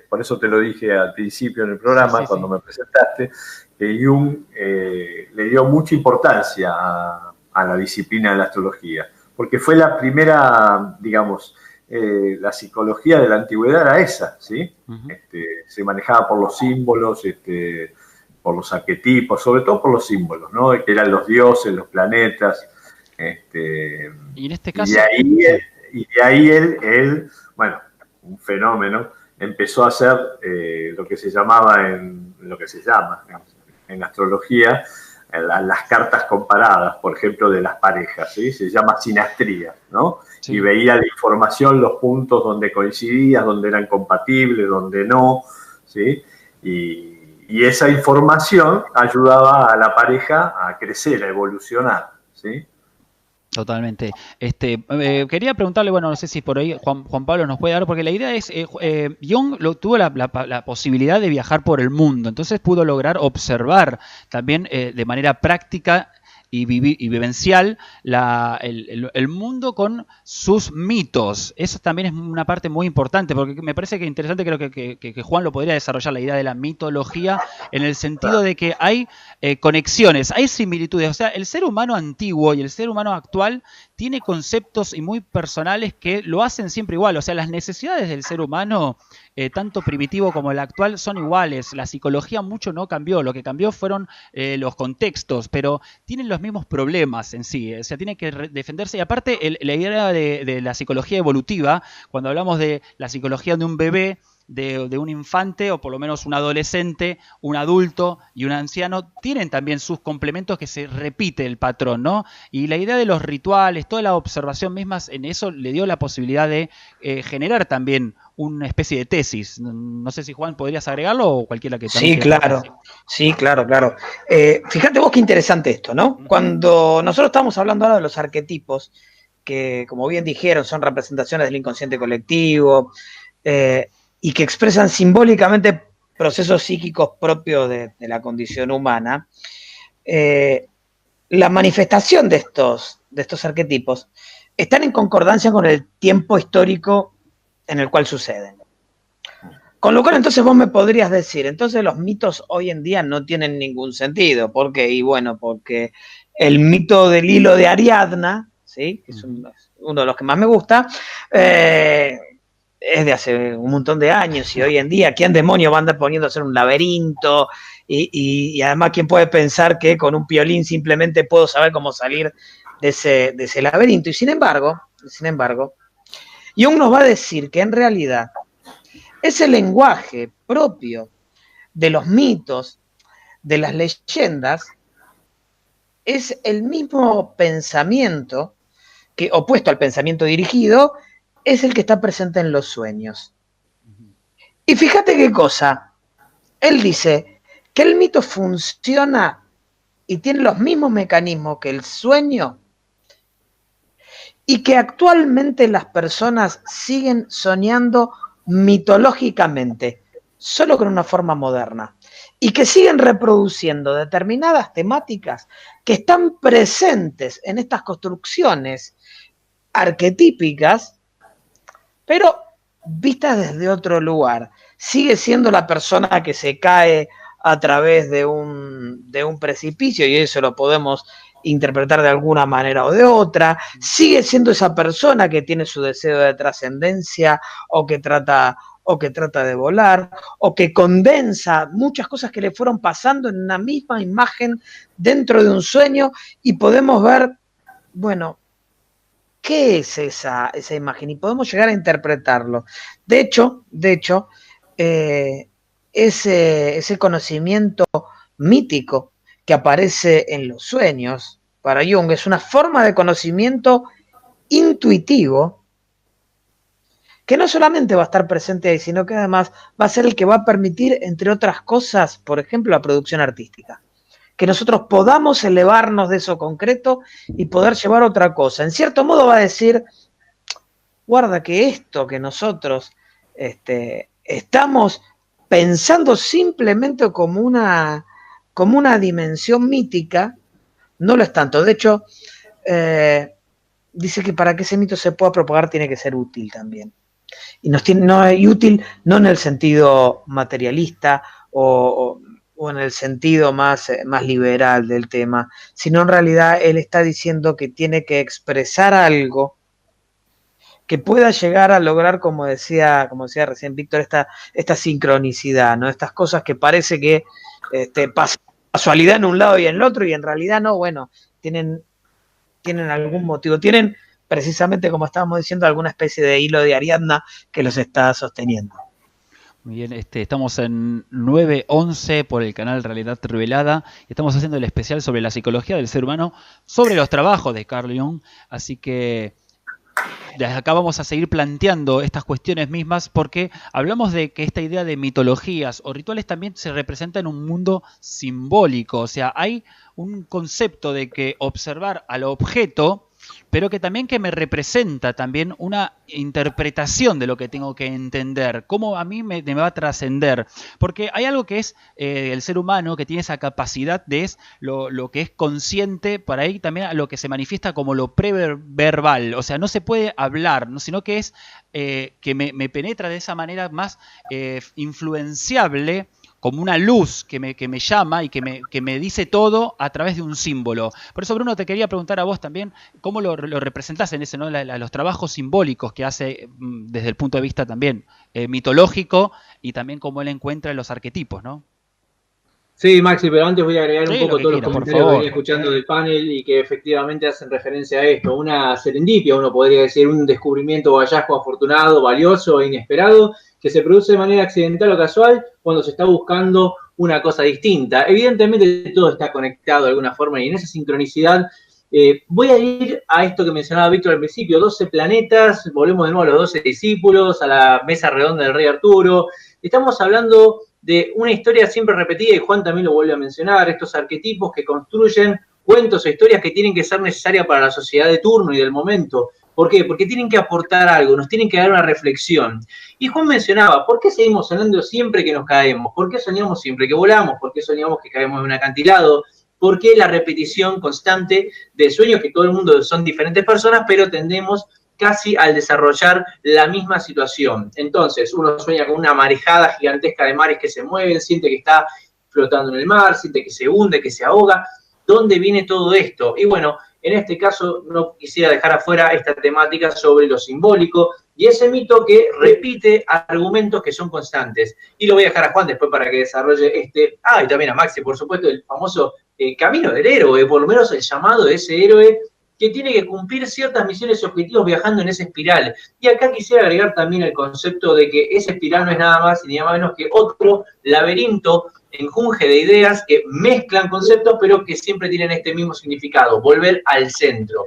por eso te lo dije al principio en el programa, cuando me presentaste, que Jung le dio mucha importancia a la disciplina de la astrología, porque fue la primera, digamos, la psicología de la antigüedad era esa, ¿sí? Se manejaba por los símbolos, por los arquetipos, sobre todo por los símbolos, ¿no? Que eran los dioses, los planetas. Y en este caso... Y de ahí él, bueno, un fenómeno, empezó a hacer lo que se llama en astrología, las cartas comparadas, por ejemplo, de las parejas, ¿sí? Se llama sinastría, ¿no? Sí. Y veía la información, los puntos donde coincidían, donde eran compatibles, donde no, ¿sí? Y esa información ayudaba a la pareja a crecer, a evolucionar, ¿sí? Totalmente. Quería preguntarle, bueno, no sé si por ahí Juan Pablo nos puede dar, porque la idea es, Jung tuvo la posibilidad de viajar por el mundo, entonces pudo lograr observar también de manera práctica y vivencial el mundo con sus mitos. Eso también es una parte muy importante, porque me parece que interesante, creo que Juan lo podría desarrollar, la idea de la mitología, en el sentido de que hay conexiones, hay similitudes. O sea, el ser humano antiguo y el ser humano actual tiene conceptos y muy personales que lo hacen siempre igual. O sea, las necesidades del ser humano, tanto primitivo como el actual, son iguales. La psicología mucho no cambió. Lo que cambió fueron los contextos, pero tienen los mismos problemas en sí. O sea, tiene que defenderse. Y aparte, la idea de la psicología evolutiva, cuando hablamos de la psicología de un bebé, de un infante, o por lo menos un adolescente, un adulto y un anciano, tienen también sus complementos, que se repite el patrón, ¿no? Y la idea de los rituales, toda la observación misma, en eso le dio la posibilidad de generar también una especie de tesis. No sé si, Juan, podrías agregarlo, o cualquiera que también. Sí, claro. Fíjate vos qué interesante esto, ¿no? Cuando nosotros estamos hablando ahora de los arquetipos, que como bien dijeron, son representaciones del inconsciente colectivo, y que expresan simbólicamente procesos psíquicos propios de la condición humana, la manifestación de estos arquetipos están en concordancia con el tiempo histórico en el cual suceden. Con lo cual, entonces vos me podrías decir, entonces los mitos hoy en día no tienen ningún sentido. ¿Por qué? Y bueno, porque el mito del hilo de Ariadna, ¿sí? Que es uno de los que más me gusta, es de hace un montón de años, y hoy en día, ¿quién demonio va a andar poniendo a hacer un laberinto? Y además, ¿quién puede pensar que con un piolín simplemente puedo saber cómo salir de ese laberinto? Y sin embargo, Jung nos va a decir que en realidad ese lenguaje propio de los mitos, de las leyendas, es el mismo pensamiento que, opuesto al pensamiento dirigido, es el que está presente en los sueños. Y fíjate qué cosa, él dice que el mito funciona y tiene los mismos mecanismos que el sueño, y que actualmente las personas siguen soñando mitológicamente, solo con una forma moderna, y que siguen reproduciendo determinadas temáticas que están presentes en estas construcciones arquetípicas, pero vistas desde otro lugar. Sigue siendo la persona que se cae a través de un precipicio, y eso lo podemos interpretar de alguna manera o de otra. Sigue siendo esa persona que tiene su deseo de trascendencia, o que trata de volar, o que condensa muchas cosas que le fueron pasando en una misma imagen dentro de un sueño, y podemos ver, bueno, ¿qué es esa imagen? Y podemos llegar a interpretarlo. De hecho, ese conocimiento mítico que aparece en los sueños, para Jung, es una forma de conocimiento intuitivo que no solamente va a estar presente ahí, sino que además va a ser el que va a permitir, entre otras cosas, por ejemplo, la producción artística. Que nosotros podamos elevarnos de eso concreto y poder llevar otra cosa. En cierto modo va a decir, guarda que esto que nosotros estamos pensando simplemente como una dimensión mítica, no lo es tanto. De hecho, dice que para que ese mito se pueda propagar tiene que ser útil también. Y no es útil no en el sentido materialista o en el sentido más liberal del tema, sino en realidad él está diciendo que tiene que expresar algo que pueda llegar a lograr, como decía recién Víctor, esta sincronicidad, ¿no? Estas cosas que parece que pasan casualidad en un lado y en el otro, y en realidad no, bueno, tienen algún motivo, tienen precisamente, como estábamos diciendo, alguna especie de hilo de Ariadna que los está sosteniendo. Muy bien, estamos en 911 por el canal Realidad Revelada y estamos haciendo el especial sobre la psicología del ser humano, sobre los trabajos de Carl Jung, así que desde acá vamos a seguir planteando estas cuestiones mismas porque hablamos de que esta idea de mitologías o rituales también se representa en un mundo simbólico, o sea, hay un concepto de que observar al objeto, pero que también que me representa también una interpretación de lo que tengo que entender, cómo a mí me va a trascender, porque hay algo que es el ser humano que tiene esa capacidad de es lo que es consciente, para ahí también a lo que se manifiesta como lo preverbal, o sea, no se puede hablar, ¿no? Sino que es que me penetra de esa manera más influenciable, como una luz que me llama y que me dice todo a través de un símbolo. Por eso, Bruno, te quería preguntar a vos también, ¿cómo lo representás en ese, ¿no? los trabajos simbólicos que hace desde el punto de vista también mitológico y también cómo él encuentra los arquetipos, ¿no? Sí, Maxi, pero antes voy a agregar un poco todos los comentarios que venía escuchando del panel y que efectivamente hacen referencia a esto. Una serendipia, uno podría decir, un descubrimiento o hallazgo afortunado, valioso e inesperado, que se produce de manera accidental o casual cuando se está buscando una cosa distinta. Evidentemente todo está conectado de alguna forma y en esa sincronicidad voy a ir a esto que mencionaba Víctor al principio, 12 planetas, volvemos de nuevo a los 12 discípulos, a la mesa redonda del rey Arturo. Estamos hablando de una historia siempre repetida, y Juan también lo vuelve a mencionar, estos arquetipos que construyen cuentos o historias que tienen que ser necesarias para la sociedad de turno y del momento. ¿Por qué? Porque tienen que aportar algo, nos tienen que dar una reflexión. Y Juan mencionaba, ¿por qué seguimos soñando siempre que nos caemos? ¿Por qué soñamos siempre que volamos? ¿Por qué soñamos que caemos en un acantilado? ¿Por qué la repetición constante de sueños que todo el mundo son diferentes personas, pero tendemos casi al desarrollar la misma situación? Entonces, uno sueña con una marejada gigantesca de mares que se mueven, siente que está flotando en el mar, siente que se hunde, que se ahoga. ¿Dónde viene todo esto? Y bueno, en este caso no quisiera dejar afuera esta temática sobre lo simbólico y ese mito que repite argumentos que son constantes. Y lo voy a dejar a Juan después para que desarrolle este, y también a Maxi, por supuesto, el famoso camino del héroe, por lo menos el llamado de ese héroe que tiene que cumplir ciertas misiones y objetivos viajando en esa espiral. Y acá quisiera agregar también el concepto de que esa espiral no es nada más y nada menos que otro laberinto, enjunje de ideas que mezclan conceptos, pero que siempre tienen este mismo significado, volver al centro.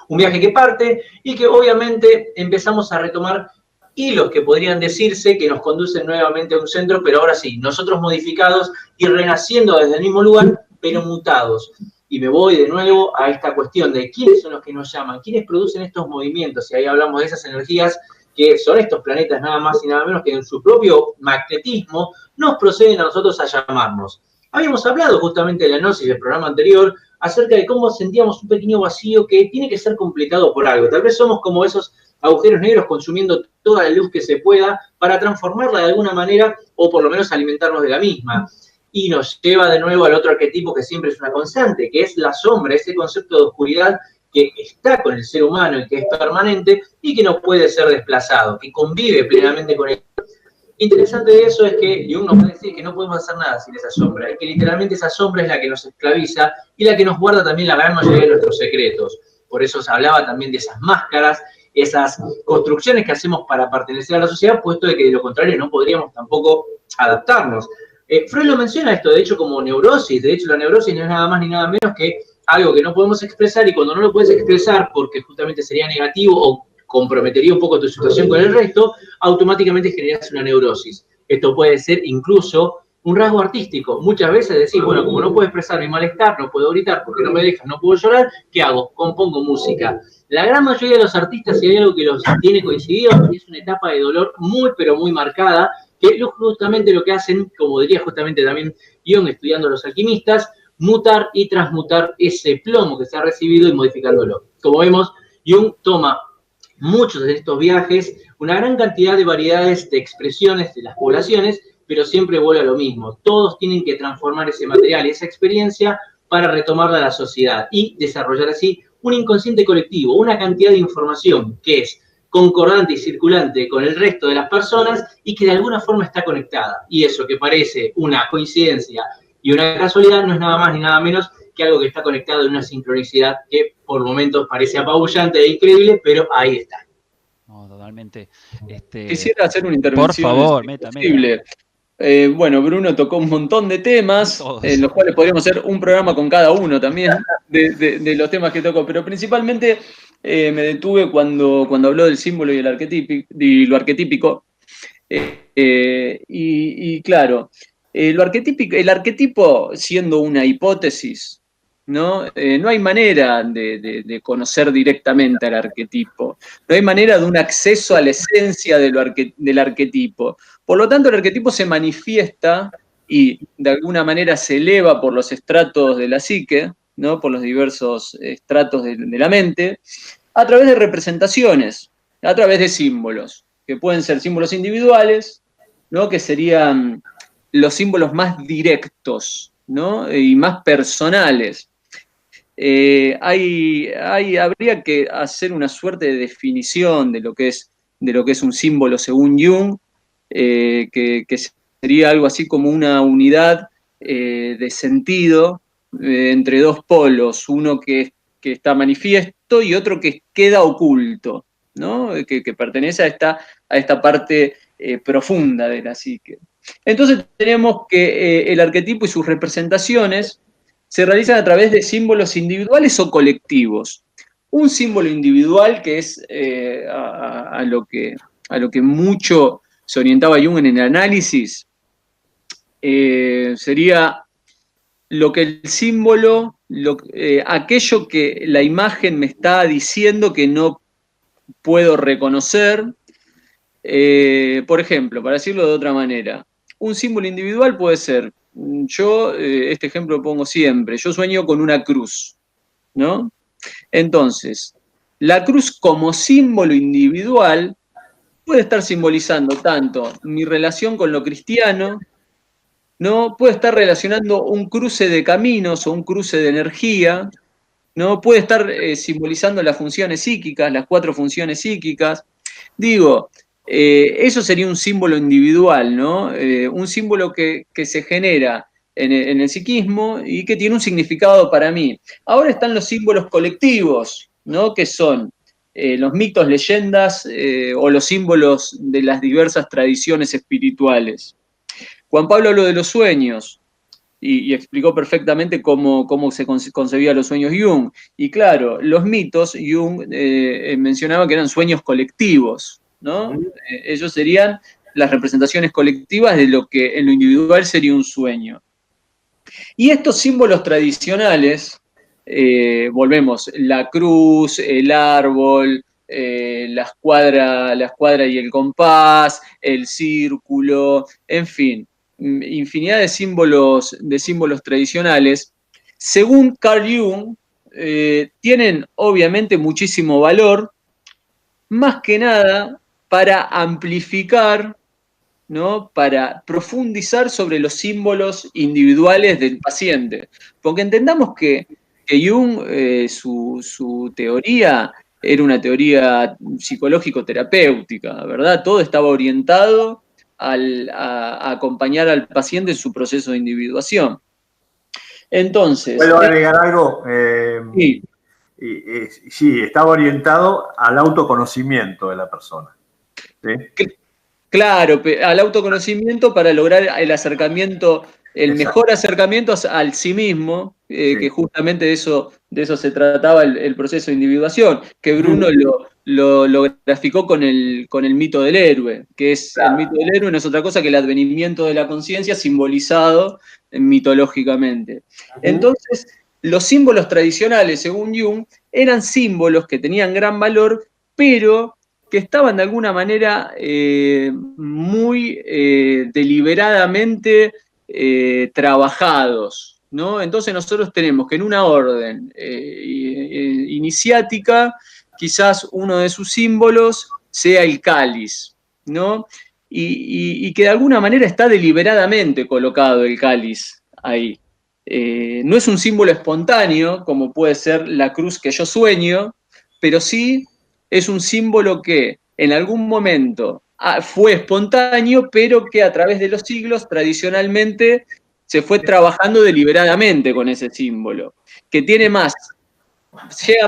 Un viaje que parte y que obviamente empezamos a retomar hilos que podrían decirse que nos conducen nuevamente a un centro, pero ahora sí, nosotros modificados y renaciendo desde el mismo lugar, pero mutados. Y me voy de nuevo a esta cuestión de quiénes son los que nos llaman, quiénes producen estos movimientos, y ahí hablamos de esas energías que son estos planetas nada más y nada menos que en su propio magnetismo nos proceden a nosotros a llamarnos. Habíamos hablado justamente de la gnosis del programa anterior acerca de cómo sentíamos un pequeño vacío que tiene que ser completado por algo. Tal vez somos como esos agujeros negros consumiendo toda la luz que se pueda para transformarla de alguna manera o por lo menos alimentarnos de la misma. Y nos lleva de nuevo al otro arquetipo que siempre es una constante, que es la sombra, ese concepto de oscuridad que está con el ser humano y que es permanente y que no puede ser desplazado, que convive plenamente con él. Interesante de eso es que Jung nos va a decir que no podemos hacer nada sin esa sombra, y que literalmente esa sombra es la que nos esclaviza y la que nos guarda también la gran mayoría de nuestros secretos. Por eso se hablaba también de esas máscaras, esas construcciones que hacemos para pertenecer a la sociedad, puesto de que de lo contrario no podríamos tampoco adaptarnos. Freud lo menciona esto, de hecho, como neurosis. De hecho, la neurosis no es nada más ni nada menos que algo que no podemos expresar, y cuando no lo puedes expresar porque justamente sería negativo o comprometería un poco tu situación con el resto, automáticamente generas una neurosis. Esto puede ser incluso un rasgo artístico. Muchas veces decís, bueno, como no puedo expresar mi malestar, no puedo gritar porque no me dejan, no puedo llorar, ¿qué hago? Compongo música. La gran mayoría de los artistas, si hay algo que los tiene coincididos, es una etapa de dolor muy, pero muy marcada, que justamente lo que hacen, como diría justamente también Jung estudiando a los alquimistas, mutar y transmutar ese plomo que se ha recibido y modificándolo. Como vemos, Jung toma muchos de estos viajes, una gran cantidad de variedades de expresiones de las poblaciones, pero siempre vuelve a lo mismo. Todos tienen que transformar ese material, esa experiencia, para retomarla a la sociedad y desarrollar así un inconsciente colectivo, una cantidad de información que es concordante y circulante con el resto de las personas y que de alguna forma está conectada. Y eso que parece una coincidencia y una casualidad no es nada más ni nada menos que algo que está conectado en una sincronicidad que por momentos parece apabullante e increíble, pero ahí está. No, totalmente. Quisiera hacer una intervención. Por favor, meta. Bueno, Bruno tocó un montón de temas, los cuales podríamos hacer un programa con cada uno también, de los temas que tocó, pero principalmente me detuve cuando habló del símbolo y lo arquetípico. Y claro, el arquetipo siendo una hipótesis, ¿no? No hay manera de conocer directamente al arquetipo, no hay manera de un acceso a la esencia del arquetipo. Por lo tanto, el arquetipo se manifiesta y de alguna manera se eleva por los estratos de la psique, ¿no? Por los diversos estratos de la mente, a través de representaciones, a través de símbolos, que pueden ser símbolos individuales, ¿no? Que serían los símbolos más directos, ¿no? Y más personales. Habría que hacer una suerte de definición de lo que es un símbolo según Jung, que sería algo así como una unidad de sentido entre dos polos, uno que está manifiesto y otro que queda oculto, ¿no? Que pertenece a esta parte profunda de la psique. Entonces tenemos que el arquetipo y sus representaciones se realizan a través de símbolos individuales o colectivos. Un símbolo individual, que es a lo que mucho se orientaba Jung en el análisis, sería lo que el símbolo, aquello que la imagen me está diciendo que no puedo reconocer. Por ejemplo, para decirlo de otra manera, un símbolo individual puede ser, yo este ejemplo lo pongo siempre, yo sueño con una cruz, ¿no? Entonces, la cruz como símbolo individual puede estar simbolizando tanto mi relación con lo cristiano, ¿no? Puede estar relacionando un cruce de caminos o un cruce de energía, ¿no? Puede estar simbolizando las funciones psíquicas, las 4 funciones psíquicas. Digo, eso sería un símbolo individual, ¿no? Un símbolo que se genera en el psiquismo y que tiene un significado para mí. Ahora están los símbolos colectivos, ¿no? Que son los mitos, leyendas o los símbolos de las diversas tradiciones espirituales. Juan Pablo habló de los sueños y explicó perfectamente cómo se concebían los sueños Jung. Y claro, los mitos, Jung mencionaba que eran sueños colectivos, ¿no? Ellos serían las representaciones colectivas de lo que en lo individual sería un sueño. Y estos símbolos tradicionales, volvemos, la cruz, el árbol, la escuadra y el compás, el círculo, en fin, infinidad de símbolos tradicionales, según Carl Jung, tienen obviamente muchísimo valor, más que nada para amplificar, ¿no? Para profundizar sobre los símbolos individuales del paciente. Porque entendamos que Jung, su teoría era una teoría psicológico-terapéutica, ¿verdad? Todo estaba orientado a acompañar al paciente en su proceso de individuación. Entonces... ¿Puedo agregar algo? Sí. Sí, estaba orientado al autoconocimiento de la persona. ¿Sí? Claro, al autoconocimiento para lograr el acercamiento, el mejor acercamiento al sí mismo, que justamente de De eso se trataba el proceso de individuación, que Bruno lo graficó con el mito del héroe, que es el mito del héroe no es otra cosa que el advenimiento de la conciencia simbolizado mitológicamente. Entonces, los símbolos tradicionales, según Jung, eran símbolos que tenían gran valor, pero que estaban de alguna manera muy deliberadamente trabajados, ¿no? Entonces nosotros tenemos que en una orden iniciática, quizás uno de sus símbolos sea el cáliz, ¿no? Y que de alguna manera está deliberadamente colocado el cáliz ahí. No es un símbolo espontáneo, como puede ser la cruz que yo sueño, pero sí es un símbolo que en algún momento fue espontáneo, pero que a través de los siglos tradicionalmente se fue trabajando deliberadamente con ese símbolo, que llega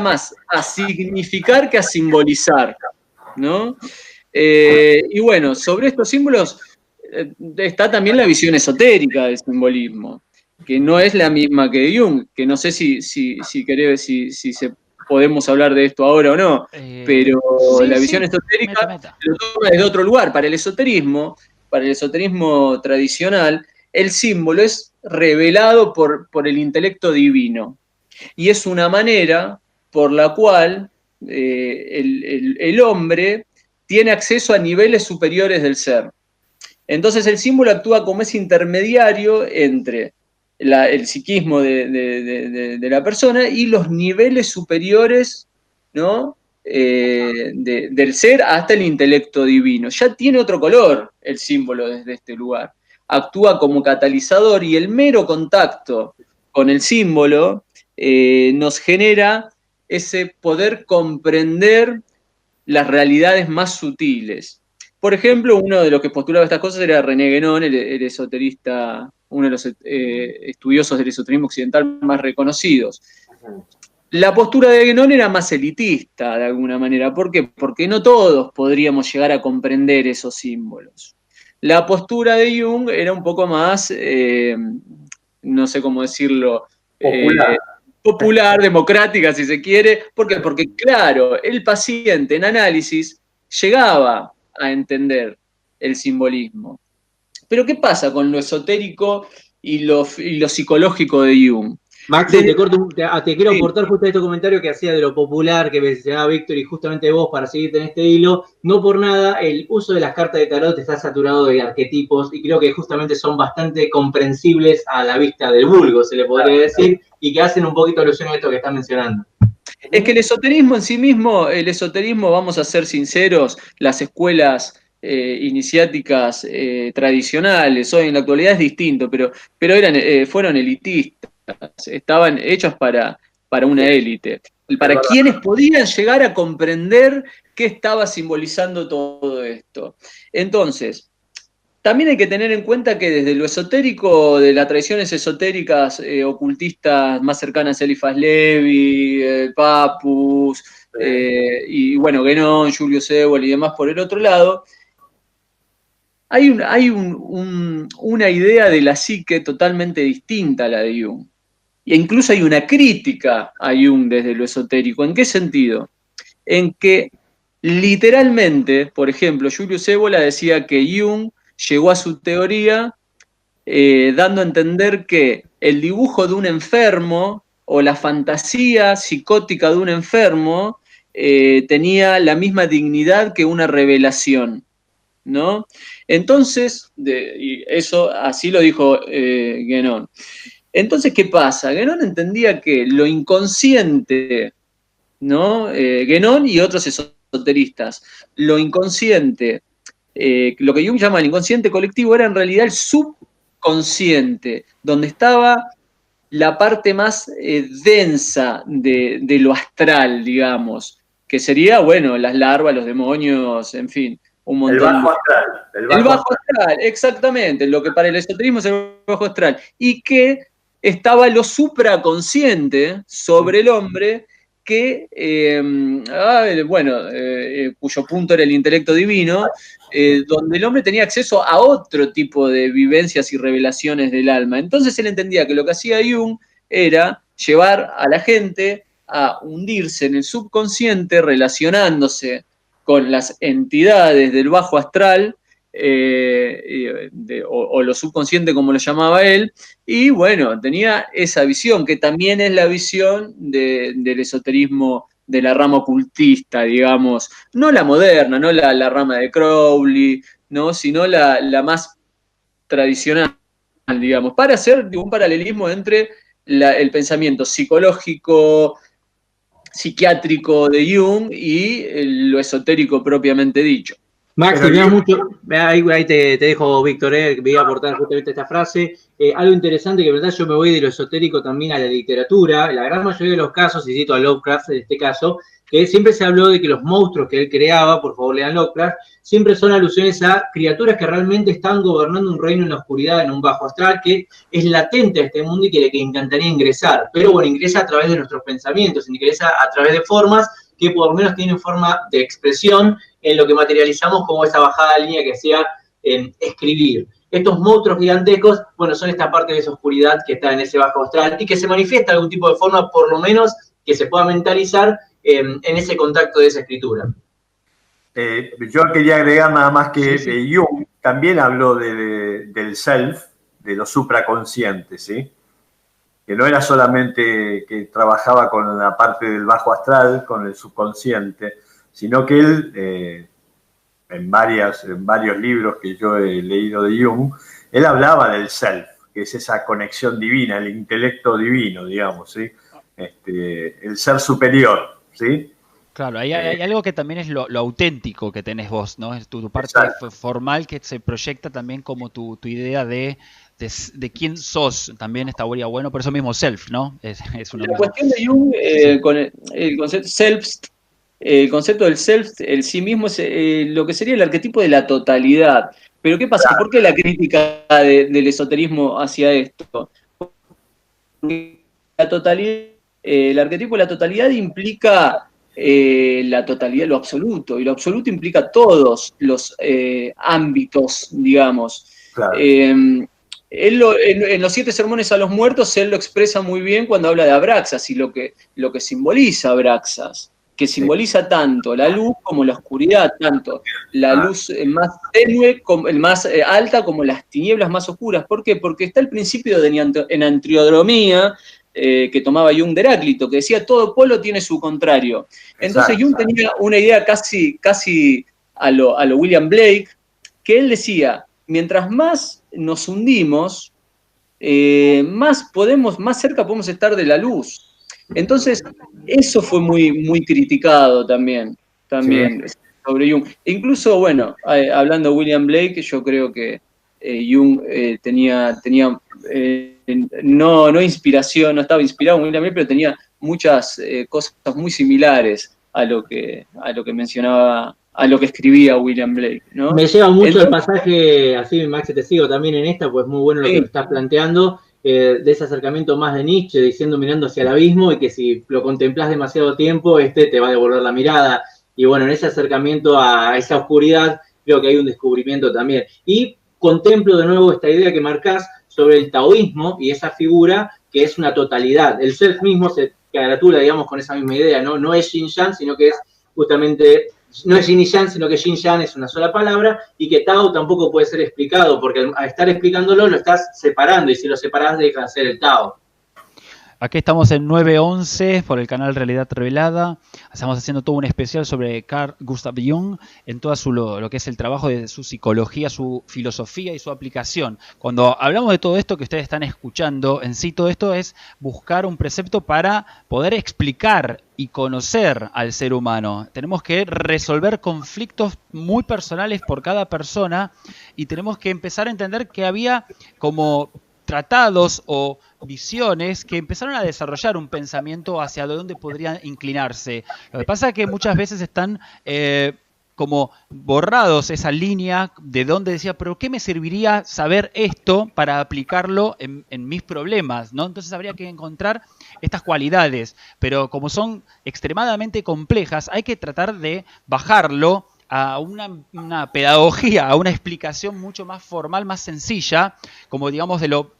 más a significar que a simbolizar, ¿no? Y bueno, sobre estos símbolos está también la visión esotérica del simbolismo, que no es la misma que Jung, que no sé si podemos hablar de esto ahora o no, pero sí, la visión esotérica lo toma desde otro lugar. Para el esoterismo tradicional, el símbolo es revelado por el intelecto divino. Y es una manera por la cual el hombre tiene acceso a niveles superiores del ser. Entonces el símbolo actúa como ese intermediario entre el psiquismo de la persona y los niveles superiores, ¿no? Del ser hasta el intelecto divino. Ya tiene otro color el símbolo desde este lugar. Actúa como catalizador y el mero contacto con el símbolo nos genera ese poder comprender las realidades más sutiles. Por ejemplo, uno de los que postulaba estas cosas era René Guénon, el esoterista, uno de los estudiosos del esoterismo occidental más reconocidos. La postura de Guénon era más elitista, de alguna manera. ¿Por qué? Porque no todos podríamos llegar a comprender esos símbolos. La postura de Jung era un poco más, no sé cómo decirlo, popular, democrática, si se quiere. ¿Por qué? Porque, claro, el paciente en análisis llegaba a entender el simbolismo. Pero ¿qué pasa con lo esotérico y lo psicológico de Jung? Maxi, te quiero aportar justo este comentario que hacía de lo popular que mencionaba Víctor y justamente vos para seguirte en este hilo. No por nada, el uso de las cartas de tarot está saturado de arquetipos y creo que justamente son bastante comprensibles a la vista del vulgo, se le podría decir, y que hacen un poquito alusión a esto que están mencionando. Es que el esoterismo en sí mismo, vamos a ser sinceros, las escuelas iniciáticas tradicionales, hoy en la actualidad es distinto, pero fueron elitistas, estaban hechos para una élite, para quienes podían llegar a comprender qué estaba simbolizando todo esto. Entonces, también hay que tener en cuenta que desde lo esotérico, de las tradiciones esotéricas ocultistas más cercanas a Eliphas Levi, Papus, y bueno, Guénon, Julius Evola y demás por el otro lado, hay una idea de la psique totalmente distinta a la de Jung. E incluso hay una crítica a Jung desde lo esotérico. ¿En qué sentido? En que literalmente, por ejemplo, Julius Evola decía que Jung llegó a su teoría dando a entender que el dibujo de un enfermo o la fantasía psicótica de un enfermo tenía la misma dignidad que una revelación, ¿no? Entonces, y eso así lo dijo Guénon. Entonces, ¿qué pasa? Guénon entendía que lo inconsciente, ¿no? Guénon y otros esoteristas, lo inconsciente, lo que Jung llama el inconsciente colectivo, era en realidad el subconsciente, donde estaba la parte más densa de lo astral, digamos, que sería, bueno, las larvas, los demonios, en fin, un montón. El bajo astral. El bajo astral, exactamente, lo que para el esoterismo es el bajo astral, y que estaba lo supraconsciente sobre el hombre, que, cuyo punto era el intelecto divino, donde el hombre tenía acceso a otro tipo de vivencias y revelaciones del alma. Entonces él entendía que lo que hacía Jung era llevar a la gente a hundirse en el subconsciente relacionándose con las entidades del bajo astral, o lo subconsciente como lo llamaba él, y bueno, tenía esa visión, que también es la visión del esoterismo de la rama ocultista, digamos, no la moderna, no la rama de Crowley, ¿no? Sino la más tradicional, digamos, para hacer un paralelismo entre el pensamiento psicológico, psiquiátrico de Jung y lo esotérico propiamente dicho. Max, te veo mucho. Ahí te dejo, Víctor, voy a aportar justamente esta frase. Algo interesante que, verdad, yo me voy de lo esotérico también a la literatura. En la gran mayoría de los casos, y cito a Lovecraft en este caso, que siempre se habló de que los monstruos que él creaba, por favor lean Lovecraft, siempre son alusiones a criaturas que realmente están gobernando un reino en la oscuridad, en un bajo astral, que es latente a este mundo y que encantaría ingresar. Pero bueno, ingresa a través de nuestros pensamientos, ingresa a través de formas que por lo menos tienen forma de expresión en lo que materializamos como esa bajada de línea que hacía escribir. Estos monstruos gigantescos, bueno, son esta parte de esa oscuridad que está en ese bajo astral y que se manifiesta de algún tipo de forma, por lo menos, que se pueda mentalizar en ese contacto de esa escritura. Yo quería agregar nada más que Jung también habló del self, de lo supraconsciente, ¿sí? Que no era solamente que trabajaba con la parte del bajo astral, con el subconsciente, sino que él, en varios libros que yo he leído de Jung, él hablaba del self, que es esa conexión divina, el intelecto divino, digamos, ¿sí? El ser superior, ¿sí? Claro, hay algo que también es lo auténtico que tenés vos, ¿no? Es tu parte formal que se proyecta también como tu idea de quién sos, también estaría bueno, por eso mismo self, ¿no? Es una la cuestión de Jung, con el concepto self, el concepto del self, el sí mismo, es lo que sería el arquetipo de la totalidad. Pero ¿qué pasa? ¿Por qué la crítica del esoterismo hacia esto? Porque la totalidad, el arquetipo de la totalidad implica la totalidad, lo absoluto, y lo absoluto implica todos los ámbitos, digamos. Claro. Él en los 7 sermones a los muertos, él lo expresa muy bien cuando habla de Abraxas y lo que simboliza Abraxas, que simboliza tanto la luz como la oscuridad, tanto la luz más tenue, más alta, como las tinieblas más oscuras. ¿Por qué? Porque está el principio de enantiodromía, que tomaba Jung de Heráclito, que decía todo polo tiene su contrario. Entonces Jung tenía una idea casi a lo William Blake, que él decía, mientras más nos hundimos, más cerca podemos estar de la luz. Entonces, eso fue muy criticado también sobre Jung. Incluso, bueno, hablando de William Blake, yo creo que Jung tenía no inspiración, no estaba inspirado en William Blake, pero tenía muchas cosas muy similares a lo que mencionaba, a lo que escribía William Blake, ¿no? Me lleva mucho el pasaje, así Max, te sigo también en esta, pues muy bueno lo que estás planteando, de ese acercamiento más de Nietzsche, diciendo mirando hacia el abismo y que si lo contemplás demasiado tiempo, te va a devolver la mirada. Y bueno, en ese acercamiento a esa oscuridad, creo que hay un descubrimiento también. Y contemplo de nuevo esta idea que marcás sobre el taoísmo y esa figura que es una totalidad. El self mismo se congratula, digamos, con esa misma idea, ¿no? No es yin-yang, sino que es justamente, no es yin y yang, sino que yin-yang es una sola palabra, y que Tao tampoco puede ser explicado, porque al estar explicándolo lo estás separando, y si lo separás deja de ser el Tao. Aquí estamos en 911 por el canal Realidad Revelada. Estamos haciendo todo un especial sobre Carl Gustav Jung en todo lo que es el trabajo de su psicología, su filosofía y su aplicación. Cuando hablamos de todo esto que ustedes están escuchando, en sí todo esto es buscar un precepto para poder explicar y conocer al ser humano. Tenemos que resolver conflictos muy personales por cada persona y tenemos que empezar a entender que había como tratados o visiones que empezaron a desarrollar un pensamiento hacia dónde podrían inclinarse. Lo que pasa es que muchas veces están como borrados esa línea de donde decía, pero ¿qué me serviría saber esto para aplicarlo en mis problemas, ¿no? Entonces habría que encontrar estas cualidades, pero como son extremadamente complejas, hay que tratar de bajarlo a una pedagogía, a una explicación mucho más formal, más sencilla, como digamos de lo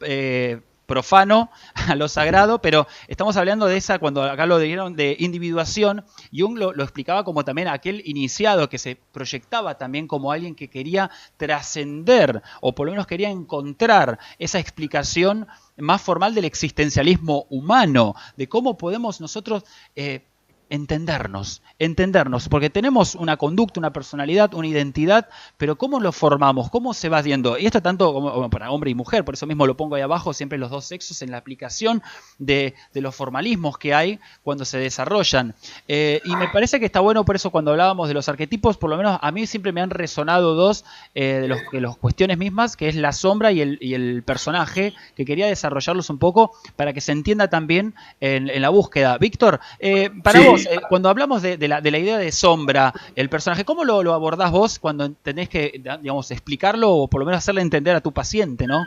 profano a lo sagrado, pero estamos hablando de esa, cuando acá lo dijeron de individuación, Jung lo explicaba como también aquel iniciado que se proyectaba también como alguien que quería trascender, o por lo menos quería encontrar esa explicación más formal del existencialismo humano, de cómo podemos nosotros entendernos, porque tenemos una conducta, una personalidad, una identidad, pero ¿cómo lo formamos? ¿Cómo se va haciendo? Y esto tanto como para hombre y mujer, por eso mismo lo pongo ahí abajo, siempre los dos sexos en la aplicación de los formalismos que hay cuando se desarrollan. Y me parece que está bueno, por eso cuando hablábamos de los arquetipos, por lo menos a mí siempre me han resonado dos de las cuestiones mismas, que es la sombra y el personaje, que quería desarrollarlos un poco para que se entienda también en la búsqueda. Víctor, para vos, cuando hablamos de la idea de sombra, el personaje, ¿cómo lo abordás vos cuando tenés que, digamos, explicarlo o por lo menos hacerle entender a tu paciente, ¿no?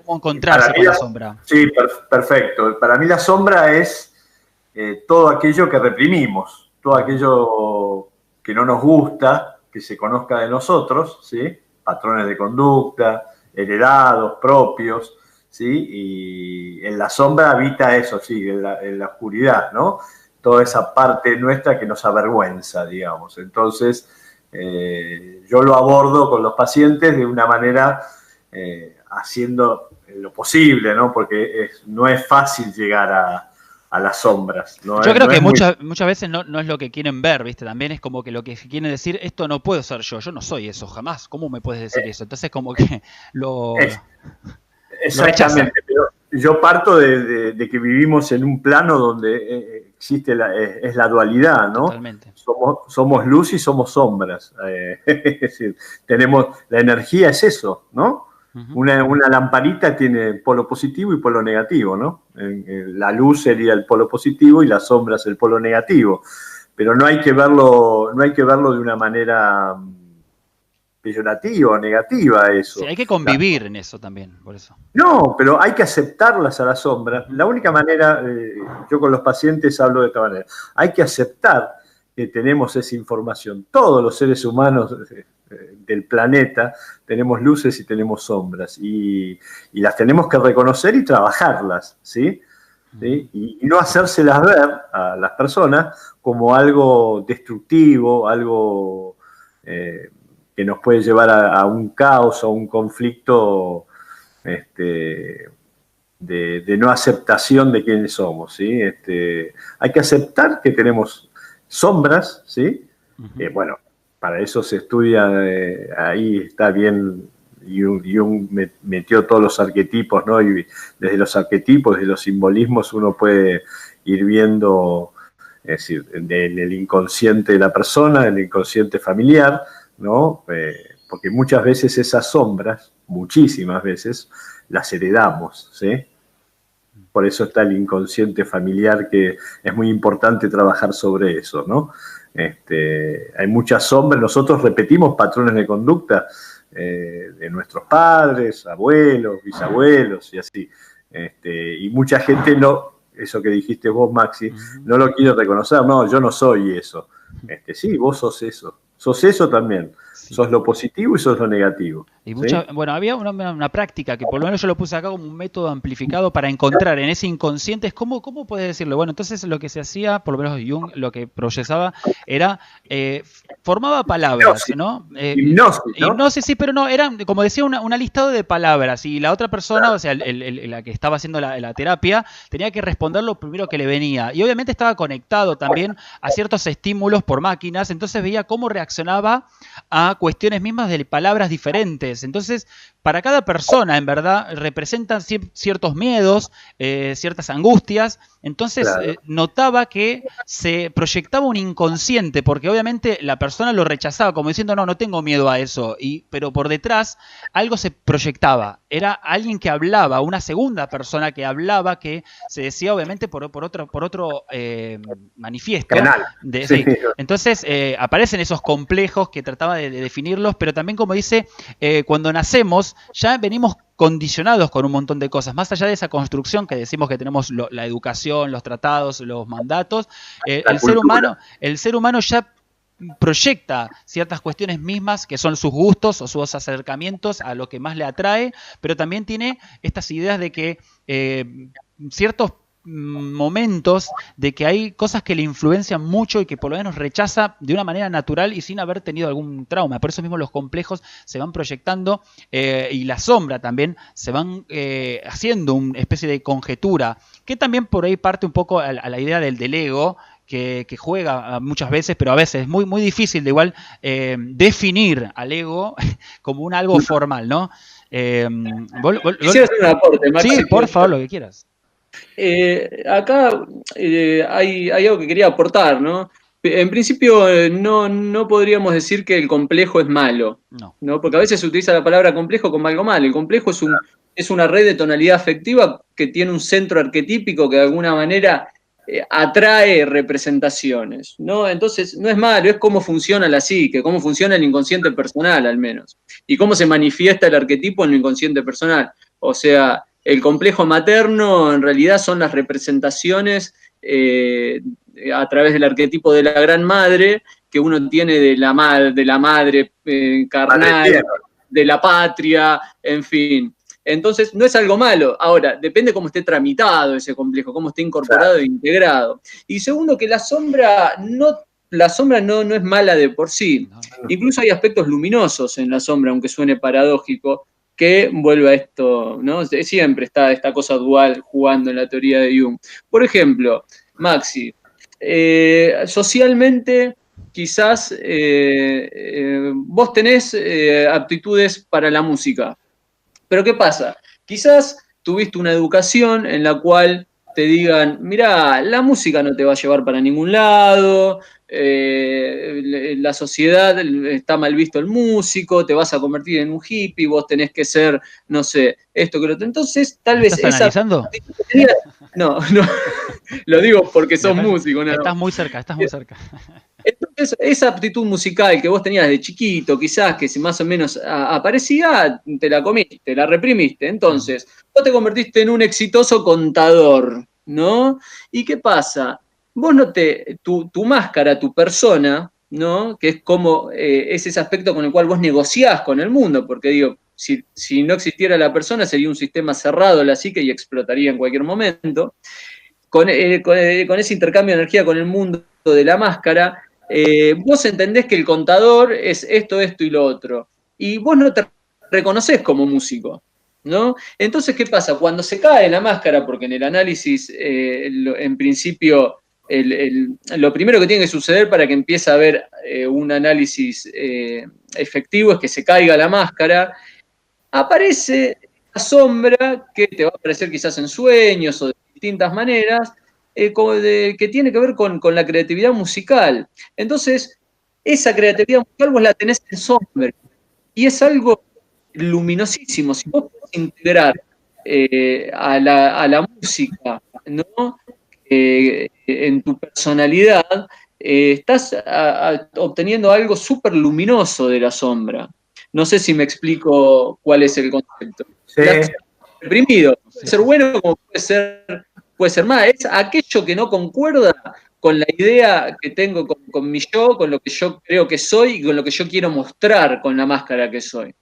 ¿Cómo encontrarse con la sombra? Sí, perfecto. Para mí la sombra es todo aquello que reprimimos, todo aquello que no nos gusta, que se conozca de nosotros, ¿sí? Patrones de conducta, heredados, propios, ¿sí? Y en la sombra habita eso, sí, en la oscuridad, ¿no? Toda esa parte nuestra que nos avergüenza, digamos. Entonces, yo lo abordo con los pacientes de una manera haciendo lo posible, ¿no? Porque no es fácil llegar a las sombras. Yo creo que muchas veces no es lo que quieren ver, ¿viste? También es como que lo que quieren decir, esto no puedo ser yo no soy eso, jamás. ¿Cómo me puedes decir eso? Entonces, como que lo exactamente, pero yo parto de que vivimos en un plano donde existe es la dualidad, ¿no? Totalmente. Somos luz y somos sombras. Es decir, la energía es eso, ¿no? Uh-huh. Una lamparita tiene polo positivo y polo negativo, ¿no? La luz sería el polo positivo y la sombra es el polo negativo. Pero no hay que verlo de una manera peyorativa o negativa eso. Sí, hay que convivir en eso también, por eso. No, pero hay que aceptarlas a las sombras. La única manera, yo con los pacientes hablo de esta manera, hay que aceptar que tenemos esa información. Todos los seres humanos del planeta tenemos luces y tenemos sombras y las tenemos que reconocer y trabajarlas, ¿sí? ¿Sí? Y no hacérselas ver a las personas como algo destructivo, algo que nos puede llevar a un caos o un conflicto de no aceptación de quiénes somos, ¿sí? Hay que aceptar que tenemos sombras, ¿sí? Uh-huh. Bueno, para eso se estudia, ahí está bien, Jung metió todos los arquetipos, ¿no? Y desde los arquetipos, desde los simbolismos, uno puede ir viendo, es decir, en el inconsciente de la persona, en el inconsciente familiar, ¿no? Porque muchas veces esas sombras, muchísimas veces, las heredamos, ¿sí? Por eso está el inconsciente familiar, que es muy importante trabajar sobre eso, ¿no? Hay muchas sombras, nosotros repetimos patrones de conducta de nuestros padres, abuelos, bisabuelos y así. Y mucha gente eso que dijiste vos, Maxi, no lo quiere reconocer. No, yo no soy eso. Sí, vos sos eso. Sos eso también. Sí. Sos lo positivo y sos lo negativo. Y bueno, había una práctica que por lo menos yo lo puse acá como un método amplificado para encontrar en ese inconsciente. ¿Cómo puedes decirlo? Bueno, entonces lo que se hacía, por lo menos Jung lo que procesaba era, formaba palabras, ¿no? Hipnosis, ¿no? Hipnosis, sí, pero no, eran, como decía, una listado de palabras y la otra persona, o sea, la que estaba haciendo la terapia, tenía que responder lo primero que le venía. Y obviamente estaba conectado también a ciertos estímulos por máquinas, entonces veía cómo reaccionaba a cuestiones mismas de palabras diferentes. Entonces, para cada persona, en verdad, representan ciertos miedos, ciertas angustias. Entonces, claro, notaba que se proyectaba un inconsciente, porque obviamente la persona lo rechazaba, como diciendo, no tengo miedo a eso. Pero por detrás, algo se proyectaba. Era alguien que hablaba, una segunda persona que hablaba, que se decía, obviamente, por otro manifiesto. Sí. Entonces, aparecen esos complejos que trataba de definirlos, pero también, como dice, cuando nacemos, ya venimos condicionados con un montón de cosas, más allá de esa construcción que decimos que tenemos la educación, los tratados, los mandatos, el ser humano ya proyecta ciertas cuestiones mismas que son sus gustos o sus acercamientos a lo que más le atrae, pero también tiene estas ideas de que ciertos momentos de que hay cosas que le influencian mucho y que por lo menos rechaza de una manera natural y sin haber tenido algún trauma. Por eso mismo los complejos se van proyectando y la sombra también se van haciendo una especie de conjetura, que también por ahí parte un poco a la idea del ego, que juega muchas veces, pero a veces es muy, muy difícil de igual definir al ego como un algo formal, ¿no? Quisiera hacer un aporte, Maxi. Sí, por favor, lo que quieras. Acá hay algo que quería aportar, ¿no? En principio no podríamos decir que el complejo es malo, ¿no? Porque a veces se utiliza la palabra complejo como algo malo. El complejo es una red de tonalidad afectiva que tiene un centro arquetípico que de alguna manera atrae representaciones, ¿no? Entonces no es malo, es cómo funciona la psique, cómo funciona el inconsciente personal al menos, y cómo se manifiesta el arquetipo en el inconsciente personal. O sea, el complejo materno en realidad son las representaciones a través del arquetipo de la gran madre que uno tiene de la madre carnal, de la patria, en fin. Entonces, no es algo malo. Ahora, depende cómo esté tramitado ese complejo, cómo esté incorporado e integrado. Y segundo, que la sombra no es mala de por sí. Incluso hay aspectos luminosos en la sombra, aunque suene paradójico, que vuelve a esto, ¿no? Siempre está esta cosa dual jugando en la teoría de Jung. Por ejemplo, Maxi, socialmente quizás vos tenés aptitudes para la música, pero ¿qué pasa? Quizás tuviste una educación en la cual te digan, mirá, la música no te va a llevar para ningún lado, la sociedad está mal visto el músico, te vas a convertir en un hippie, vos tenés que ser, no sé, esto que lo otro. Entonces, tal vez ¿estás analizando? No, lo digo porque sos músico. No. Estás muy cerca. Entonces, esa aptitud musical que vos tenías de chiquito, quizás que si más o menos aparecía, te la comiste, la reprimiste. Entonces, vos te convertiste en un exitoso contador, ¿no? ¿Y qué pasa? Vos tu máscara, tu persona, ¿no? Que es como es ese aspecto con el cual vos negociás con el mundo, porque digo, si no existiera la persona sería un sistema cerrado la psique y explotaría en cualquier momento. Con ese intercambio de energía con el mundo de la máscara, vos entendés que el contador es esto y lo otro, y vos no te reconocés como músico, ¿no? Entonces, ¿qué pasa? Cuando se cae la máscara, porque en el análisis, en principio, lo primero que tiene que suceder para que empiece a haber un análisis efectivo es que se caiga la máscara, aparece la sombra que te va a aparecer quizás en sueños o de distintas maneras, que tiene que ver con la creatividad musical. Entonces, esa creatividad musical vos la tenés en sombra, y es algo luminosísimo. Si vos podés integrar a la música, ¿no? En tu personalidad, estás obteniendo algo súper luminoso de la sombra. No sé si me explico cuál es el concepto. Sí. Reprimido. Puede ser bueno como puede ser mal. Es aquello que no concuerda con la idea que tengo con mi yo, con lo que yo creo que soy y con lo que yo quiero mostrar con la máscara que soy.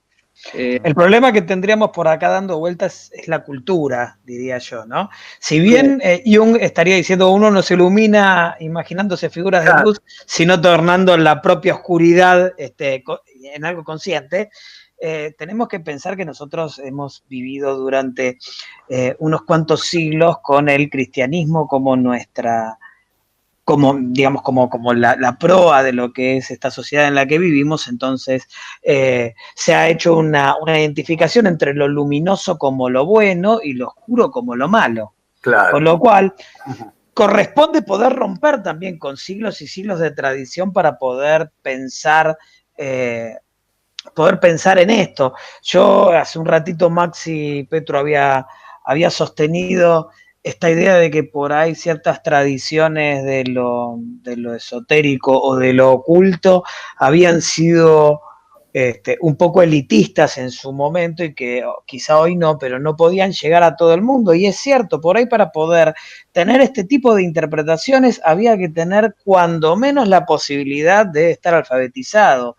El problema que tendríamos por acá dando vueltas es la cultura, diría yo, ¿no? Si bien Jung estaría diciendo uno no se ilumina imaginándose figuras de luz, sino tornando la propia oscuridad en algo consciente, tenemos que pensar que nosotros hemos vivido durante unos cuantos siglos con el cristianismo como nuestra... digamos, como la proa de lo que es esta sociedad en la que vivimos. Entonces se ha hecho una identificación entre lo luminoso como lo bueno y lo oscuro como lo malo. Claro. Con lo cual, corresponde poder romper también con siglos y siglos de tradición para poder pensar en esto. Yo hace un ratito Maxi Petro había sostenido esta idea de que por ahí ciertas tradiciones de lo esotérico o de lo oculto habían sido un poco elitistas en su momento y que quizá hoy no, pero no podían llegar a todo el mundo. Y es cierto, por ahí para poder tener este tipo de interpretaciones había que tener cuando menos la posibilidad de estar alfabetizado.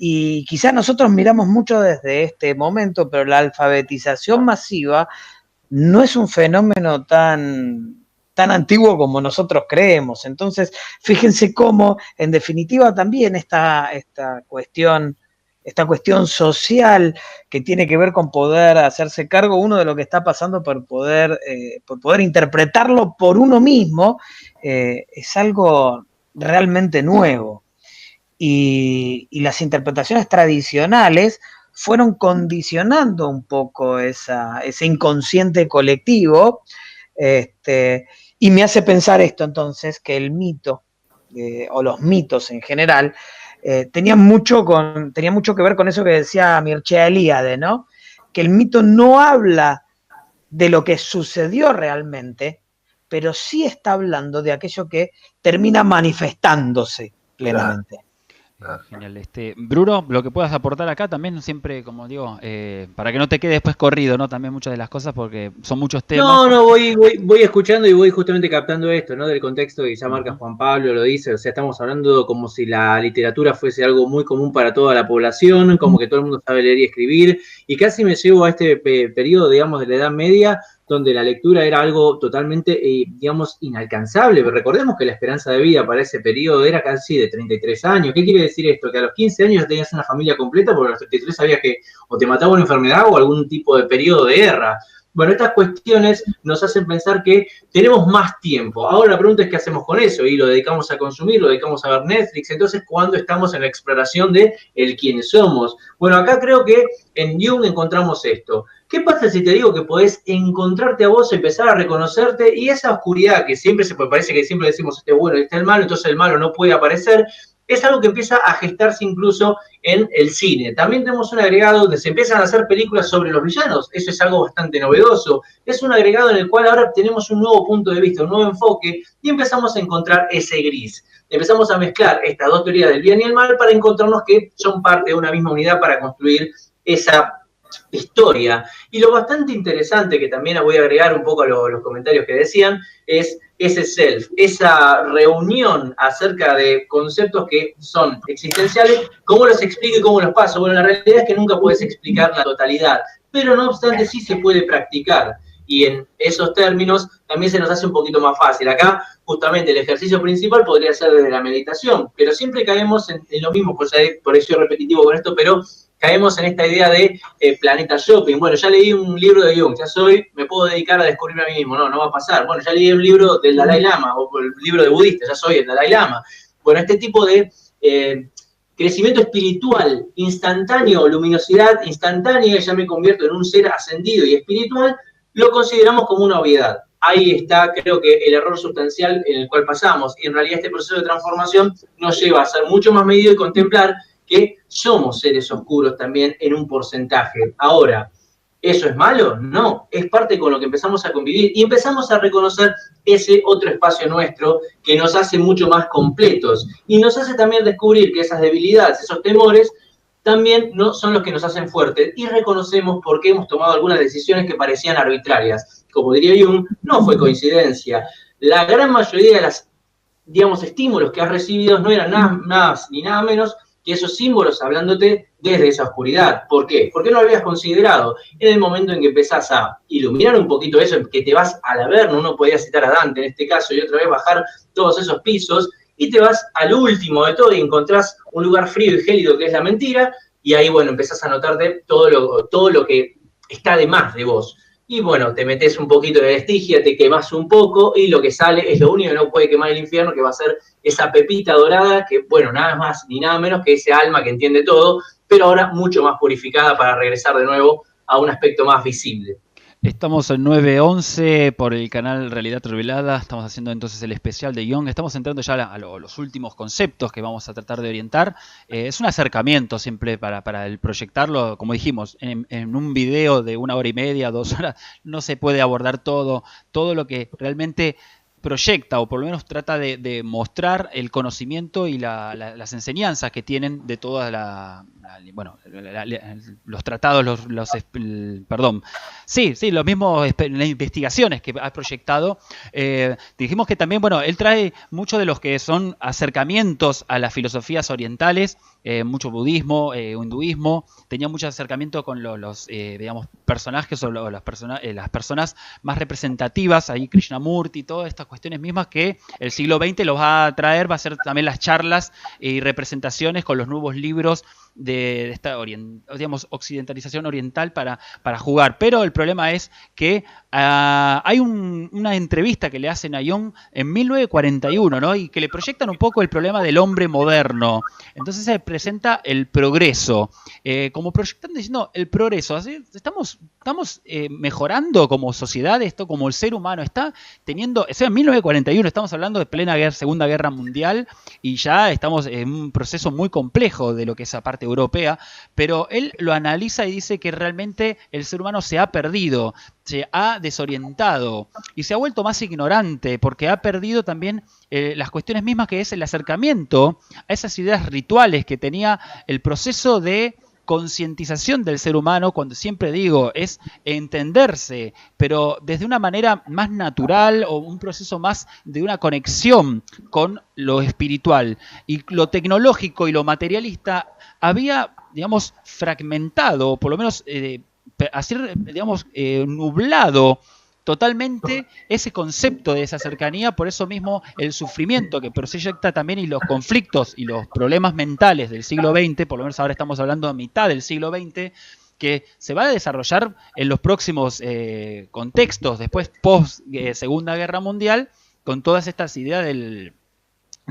Y quizás nosotros miramos mucho desde este momento, pero la alfabetización masiva no es un fenómeno tan antiguo como nosotros creemos. Entonces, fíjense cómo, en definitiva, también esta cuestión social que tiene que ver con poder hacerse cargo uno de lo que está pasando por poder interpretarlo por uno mismo, es algo realmente nuevo. Y las interpretaciones tradicionales fueron condicionando un poco ese inconsciente colectivo, y me hace pensar esto entonces, que el mito, o los mitos en general, tenía mucho que ver con eso que decía Mircea Eliade, ¿no? Que el mito no habla de lo que sucedió realmente, pero sí está hablando de aquello que termina manifestándose plenamente. Genial. Bruno, lo que puedas aportar acá también, siempre, como digo, para que no te quede después corrido, ¿no? También muchas de las cosas, porque son muchos temas. No, voy escuchando y voy justamente captando esto, ¿no? Del contexto que ya marca Juan Pablo, lo dice, o sea, estamos hablando como si la literatura fuese algo muy común para toda la población, como que todo el mundo sabe leer y escribir, y casi me llevo a este periodo, digamos, de la Edad Media, donde la lectura era algo totalmente, digamos, inalcanzable. Pero recordemos que la esperanza de vida para ese periodo era casi de 33 años. ¿Qué quiere decir esto? Que a los 15 años ya tenías una familia completa, porque a los 33 sabías que o te mataba una enfermedad o algún tipo de periodo de guerra. Bueno, estas cuestiones nos hacen pensar que tenemos más tiempo. Ahora la pregunta es qué hacemos con eso, y lo dedicamos a consumir, lo dedicamos a ver Netflix. Entonces, ¿cuándo estamos en la exploración de el quiénes somos? Bueno, acá creo que en Jung encontramos esto. ¿Qué pasa si te digo que podés encontrarte a vos, empezar a reconocerte, y esa oscuridad que siempre parece que siempre decimos este bueno, este el malo, entonces el malo no puede aparecer? Es algo que empieza a gestarse incluso en el cine. También tenemos un agregado donde se empiezan a hacer películas sobre los villanos. Eso es algo bastante novedoso. Es un agregado en el cual ahora tenemos un nuevo punto de vista, un nuevo enfoque, y empezamos a encontrar ese gris. Empezamos a mezclar estas dos teorías del bien y el mal para encontrarnos que son parte de una misma unidad para construir esa historia. Y lo bastante interesante, que también voy a agregar un poco a los comentarios que decían, es ese self, esa reunión acerca de conceptos que son existenciales, cómo los explico y cómo los paso. Bueno, la realidad es que nunca puedes explicar la totalidad, pero no obstante sí se puede practicar. Y en esos términos también se nos hace un poquito más fácil. Acá, justamente, el ejercicio principal podría ser desde la meditación, pero siempre caemos en lo mismo, por eso soy repetitivo con esto, pero caemos en esta idea de planeta shopping. Bueno, ya leí un libro de Jung, me puedo dedicar a descubrirme a mí mismo. No va a pasar. Bueno, ya leí un libro del Dalai Lama, o el libro de budista, ya soy el Dalai Lama. Bueno, este tipo de crecimiento espiritual instantáneo, luminosidad instantánea, ya me convierto en un ser ascendido y espiritual, lo consideramos como una obviedad. Ahí está, creo que, el error sustancial en el cual pasamos. Y en realidad este proceso de transformación nos lleva a ser mucho más medido y contemplar que somos seres oscuros también en un porcentaje. Ahora, ¿eso es malo? No, es parte con lo que empezamos a convivir y empezamos a reconocer ese otro espacio nuestro que nos hace mucho más completos y nos hace también descubrir que esas debilidades, esos temores, también no son los que nos hacen fuertes, y reconocemos por qué hemos tomado algunas decisiones que parecían arbitrarias. Como diría Jung, no fue coincidencia. La gran mayoría de las, digamos, estímulos que has recibido no eran nada más ni nada menos que esos símbolos hablándote desde esa oscuridad. ¿Por qué? Porque no lo habías considerado. En el momento en que empezás a iluminar un poquito eso, en que te vas al Averno, uno podía citar a Dante en este caso, y otra vez bajar todos esos pisos, y te vas al último de todo y encontrás un lugar frío y gélido que es la mentira, y ahí, bueno, empezás a notarte todo lo que está de más de vos. Y bueno, te metes un poquito de Estigia, te quemás un poco, y lo que sale es lo único que no puede quemar el infierno, que va a ser esa pepita dorada, que bueno, nada más ni nada menos que ese alma que entiende todo, pero ahora mucho más purificada para regresar de nuevo a un aspecto más visible. Estamos en 911 por el canal Realidad Revelada, estamos haciendo entonces el especial de Jung, estamos entrando ya a los últimos conceptos que vamos a tratar de orientar. Es un acercamiento siempre para el proyectarlo, como dijimos, en un video de 1 hora y media, 2 horas, no se puede abordar todo lo que realmente proyecta, o por lo menos trata de mostrar el conocimiento y las enseñanzas que tienen de toda bueno, los tratados, perdón, sí, los mismos, las investigaciones que ha proyectado, dijimos que también, bueno, él trae mucho de los que son acercamientos a las filosofías orientales, mucho budismo, hinduismo, tenía mucho acercamiento con los digamos, personajes o las personas más representativas, ahí Krishnamurti, todas estas cuestiones mismas que el siglo XX los va a traer, va a ser también las charlas y representaciones con los nuevos libros de esta digamos, occidentalización oriental para jugar. Pero el problema es que hay una entrevista que le hacen a Jung en 1941, ¿no? Y que le proyectan un poco el problema del hombre moderno. Entonces se presenta el progreso, como proyectando, diciendo el progreso. Así, estamos mejorando como sociedad, esto como el ser humano está teniendo, o sea, en 1941 estamos hablando de plena Segunda Guerra Mundial y ya estamos en un proceso muy complejo de lo que es esa parte europea, pero él lo analiza y dice que realmente el ser humano se ha perdido, se ha desorientado y se ha vuelto más ignorante porque ha perdido también las cuestiones mismas que es el acercamiento a esas ideas rituales que tenía el proceso de concientización del ser humano, cuando siempre digo, es entenderse, pero desde una manera más natural o un proceso más de una conexión con lo espiritual. Y lo tecnológico y lo materialista había, digamos, fragmentado, o por lo menos así, digamos, nublado totalmente ese concepto de esa cercanía. Por eso mismo el sufrimiento que proyecta también y los conflictos y los problemas mentales del siglo XX, por lo menos ahora estamos hablando a mitad del siglo XX, que se va a desarrollar en los próximos contextos, después post Segunda Guerra Mundial, con todas estas ideas de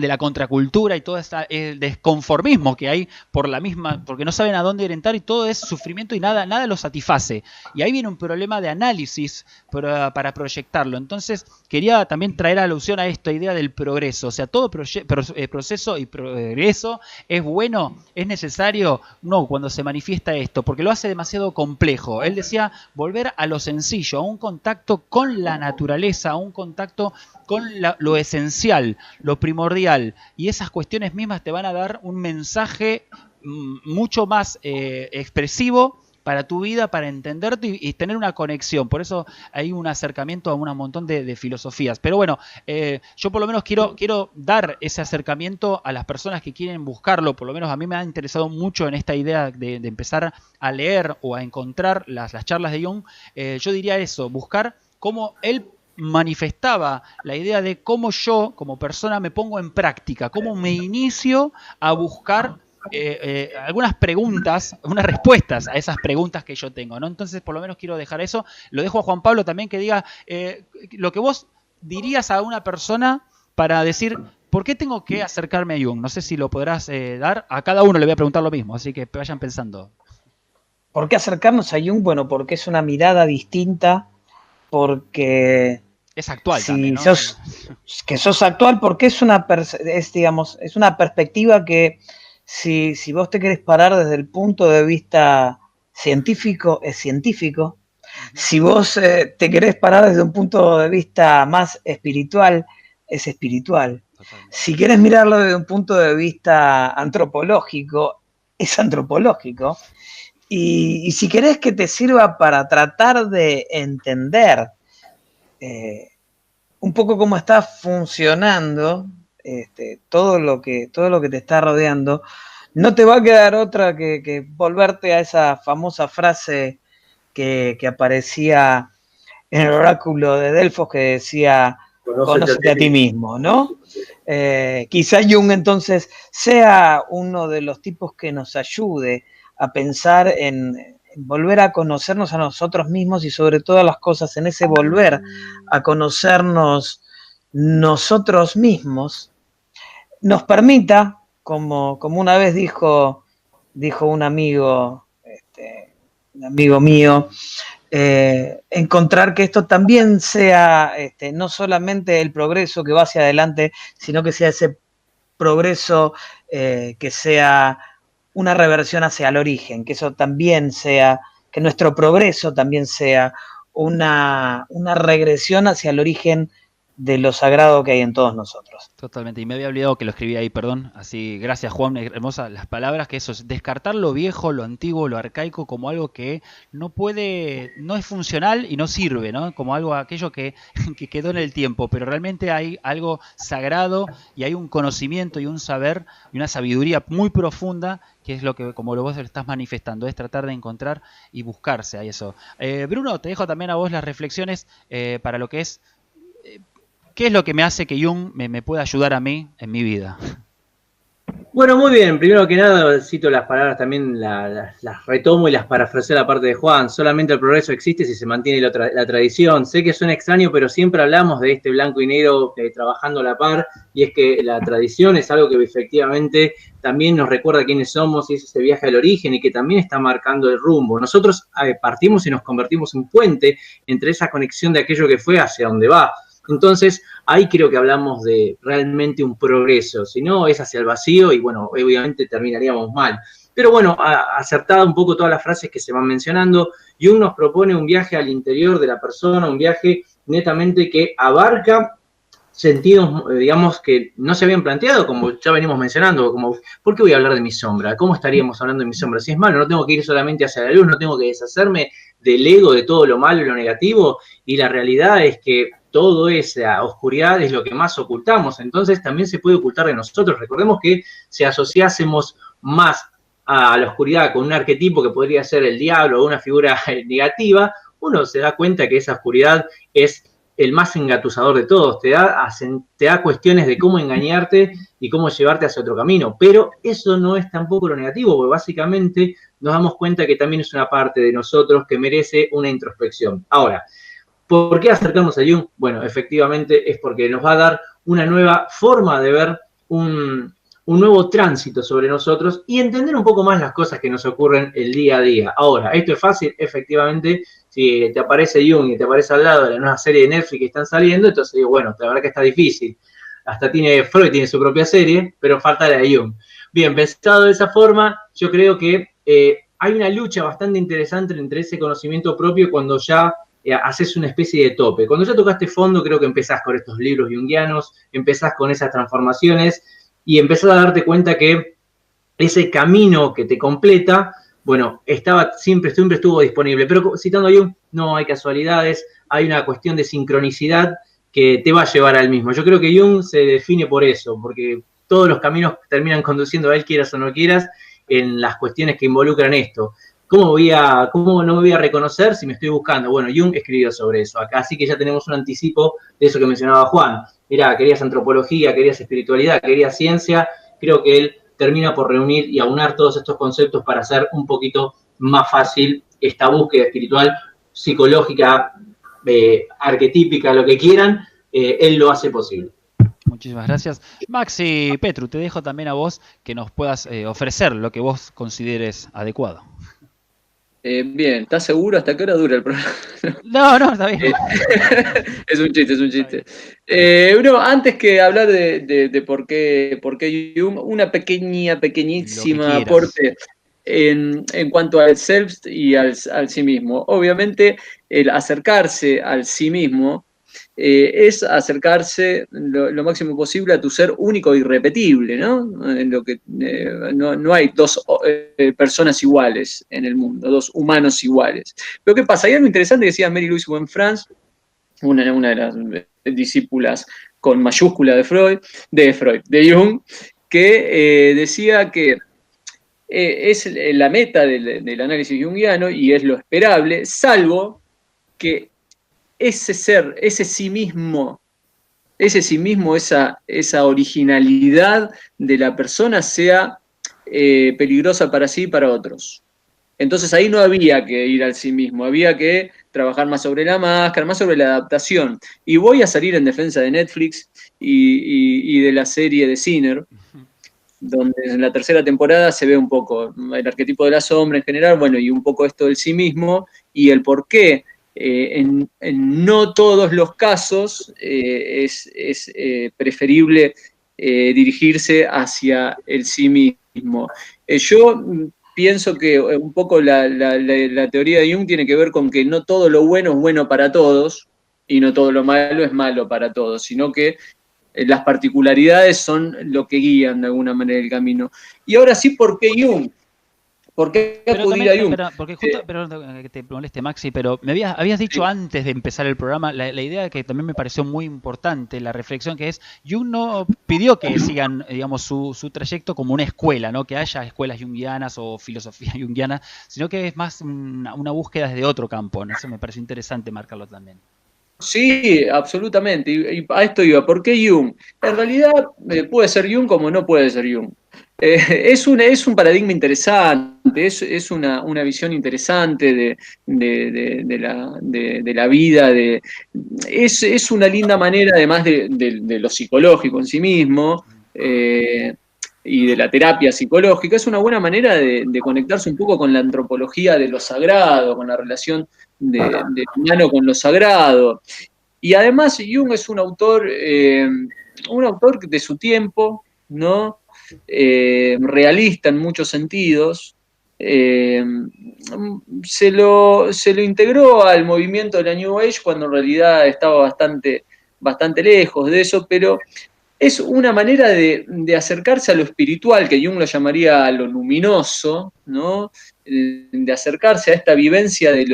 la contracultura y todo el desconformismo que hay por la misma, porque no saben a dónde orientar y todo es sufrimiento y nada los satisface. Y ahí viene un problema de análisis para proyectarlo. Entonces quería también traer alusión a esta idea del progreso. O sea, todo proceso y progreso es bueno, es necesario, no cuando se manifiesta esto, porque lo hace demasiado complejo. Él decía volver a lo sencillo, a un contacto con la naturaleza, a un contacto con lo esencial, lo primordial, y esas cuestiones mismas te van a dar un mensaje mucho más expresivo para tu vida, para entenderte y tener una conexión. Por eso hay un acercamiento a un montón de filosofías. Pero bueno, yo por lo menos quiero dar ese acercamiento a las personas que quieren buscarlo. Por lo menos a mí me ha interesado mucho en esta idea de empezar a leer o a encontrar las charlas de Jung. Yo diría eso, buscar cómo él manifestaba la idea de cómo yo como persona me pongo en práctica, cómo me inicio a buscar algunas preguntas, unas respuestas a esas preguntas que yo tengo, ¿no? Entonces por lo menos quiero dejar eso. Lo dejo a Juan Pablo también que diga lo que vos dirías a una persona para decir ¿por qué tengo que acercarme a Jung? No sé si lo podrás dar, a cada uno le voy a preguntar lo mismo, así que vayan pensando. ¿Por qué acercarnos a Jung? Bueno, porque es una mirada distinta, porque es actual si también, ¿no? sos actual, porque es una perspectiva que si vos te querés parar desde el punto de vista científico, es científico. Si vos te querés parar desde un punto de vista más espiritual, es espiritual. Totalmente. Si querés mirarlo desde un punto de vista antropológico, es antropológico. Y si querés que te sirva para tratar de entender un poco cómo está funcionando todo lo que te está rodeando, no te va a quedar otra que volverte a esa famosa frase que aparecía en el oráculo de Delfos que decía conócete a ti mismo, ¿no? Quizá Jung entonces sea uno de los tipos que nos ayude a pensar en volver a conocernos a nosotros mismos y sobre todas las cosas en ese volver a conocernos nosotros mismos nos permita, como una vez dijo un amigo mío, encontrar que esto también sea no solamente el progreso que va hacia adelante, sino que sea ese progreso que sea una reversión hacia el origen, que eso también sea, que nuestro progreso también sea una regresión hacia el origen de lo sagrado que hay en todos nosotros. Totalmente, y me había olvidado que lo escribí ahí, perdón. Así, gracias Juan, hermosas las palabras, que eso es descartar lo viejo, lo antiguo, lo arcaico como algo que no es funcional y no sirve, ¿no? Como aquello que quedó en el tiempo, pero realmente hay algo sagrado y hay un conocimiento y un saber y una sabiduría muy profunda, que es lo que, como vos lo estás manifestando, es tratar de encontrar y buscarse a eso. Bruno, te dejo también a vos las reflexiones para lo que es... ¿Qué es lo que me hace que Jung me pueda ayudar a mí en mi vida? Bueno, muy bien. Primero que nada, cito las palabras también, las retomo y las parafraseo a la parte de Juan. Solamente el progreso existe si se mantiene la tradición. Sé que suena extraño, pero siempre hablamos de este blanco y negro trabajando a la par, y es que la tradición es algo que efectivamente también nos recuerda quiénes somos, y es ese viaje al origen y que también está marcando el rumbo. Nosotros partimos y nos convertimos en puente entre esa conexión de aquello que fue hacia donde va. Entonces, ahí creo que hablamos de realmente un progreso, si no es hacia el vacío y bueno, obviamente terminaríamos mal. Pero bueno, acertada un poco todas las frases que se van mencionando, Jung nos propone un viaje al interior de la persona, un viaje netamente que abarca sentidos, digamos, que no se habían planteado, como ya venimos mencionando, como, ¿por qué voy a hablar de mi sombra? ¿Cómo estaríamos hablando de mi sombra? Si es malo, no tengo que ir solamente hacia la luz, no tengo que deshacerme del ego, de todo lo malo y lo negativo, y la realidad es que toda esa oscuridad es lo que más ocultamos, entonces también se puede ocultar de nosotros. Recordemos que si asociásemos más a la oscuridad con un arquetipo que podría ser el diablo o una figura negativa, uno se da cuenta que esa oscuridad es el más engatusador de todos, te da cuestiones de cómo engañarte y cómo llevarte hacia otro camino, pero eso no es tampoco lo negativo, porque básicamente nos damos cuenta que también es una parte de nosotros que merece una introspección. Ahora, ¿por qué acercarnos a Jung? Bueno, efectivamente es porque nos va a dar una nueva forma de ver un nuevo tránsito sobre nosotros y entender un poco más las cosas que nos ocurren el día a día. Ahora, ¿esto es fácil? Efectivamente, si te aparece Jung y te aparece al lado de la nueva serie de Netflix que están saliendo, entonces digo, bueno, la verdad que está difícil. Hasta Freud tiene su propia serie, pero falta la de Jung. Bien, pensado de esa forma, yo creo que hay una lucha bastante interesante entre ese conocimiento propio cuando ya haces una especie de tope. Cuando ya tocaste fondo, creo que empezás con estos libros junguianos, empezás con esas transformaciones y empezás a darte cuenta que ese camino que te completa, bueno, siempre estuvo disponible. Pero citando a Jung, no hay casualidades, hay una cuestión de sincronicidad que te va a llevar al mismo. Yo creo que Jung se define por eso, porque todos los caminos terminan conduciendo a él, quieras o no quieras, en las cuestiones que involucran esto. ¿Cómo no me voy a reconocer si me estoy buscando? Bueno, Jung escribió sobre eso acá, así que ya tenemos un anticipo de eso que mencionaba Juan. Mirá, querías antropología, querías espiritualidad, querías ciencia. Creo que él termina por reunir y aunar todos estos conceptos para hacer un poquito más fácil esta búsqueda espiritual, psicológica, arquetípica, lo que quieran. Él lo hace posible. Muchísimas gracias. Maxi, Petru, te dejo también a vos que nos puedas ofrecer lo que vos consideres adecuado. Bien, ¿estás seguro? ¿Hasta qué hora dura el programa? No, está bien. Es un chiste. Antes que hablar de por qué Jung, una pequeñísima aporte en cuanto al self y al sí mismo. Obviamente, el acercarse al sí mismo es acercarse lo máximo posible a tu ser único e irrepetible, ¿no? En lo que no hay dos personas iguales en el mundo, dos humanos iguales. Pero ¿qué pasa? Hay algo interesante que decía Mary-Louise Wenfrance, una de las discípulas con mayúscula de Jung, que decía que es la meta del análisis junguiano y es lo esperable, salvo que ese ser, ese sí mismo, esa originalidad de la persona sea peligrosa para sí y para otros. Entonces ahí no había que ir al sí mismo, había que trabajar más sobre la máscara, más sobre la adaptación. Y voy a salir en defensa de Netflix y de la serie de Sinner, donde en la tercera temporada se ve un poco el arquetipo de la sombra en general, bueno, y un poco esto del sí mismo, y el por qué en no todos los casos es preferible dirigirse hacia el sí mismo. Yo pienso que un poco la teoría de Jung tiene que ver con que no todo lo bueno es bueno para todos, y no todo lo malo es malo para todos, sino que las particularidades son lo que guían de alguna manera el camino. Y ahora sí, ¿por qué Jung? ¿Por qué acudir a Jung? Porque justo, perdón que te moleste, Maxi, pero me habías dicho antes de empezar el programa la idea que también me pareció muy importante, la reflexión que es, Jung no pidió que sigan, digamos, su trayecto como una escuela, ¿no? Que haya escuelas junguianas o filosofía junguiana, sino que es más una búsqueda desde otro campo, ¿no? Eso me pareció interesante marcarlo también. Sí, absolutamente. Y a esto iba. ¿Por qué Jung? En realidad puede ser Jung como no puede ser Jung. Es un paradigma interesante, es una visión interesante de la vida. Es una linda manera, además de lo psicológico en sí mismo, y de la terapia psicológica, es una buena manera de conectarse un poco con la antropología de lo sagrado, con la relación del humano con lo sagrado. Y además Jung es un autor de su tiempo, ¿no? Realista en muchos sentidos. Se lo integró al movimiento de la New Age cuando en realidad estaba bastante lejos de eso, pero es una manera de acercarse a lo espiritual, que Jung lo llamaría lo luminoso, ¿no? De acercarse a esta vivencia de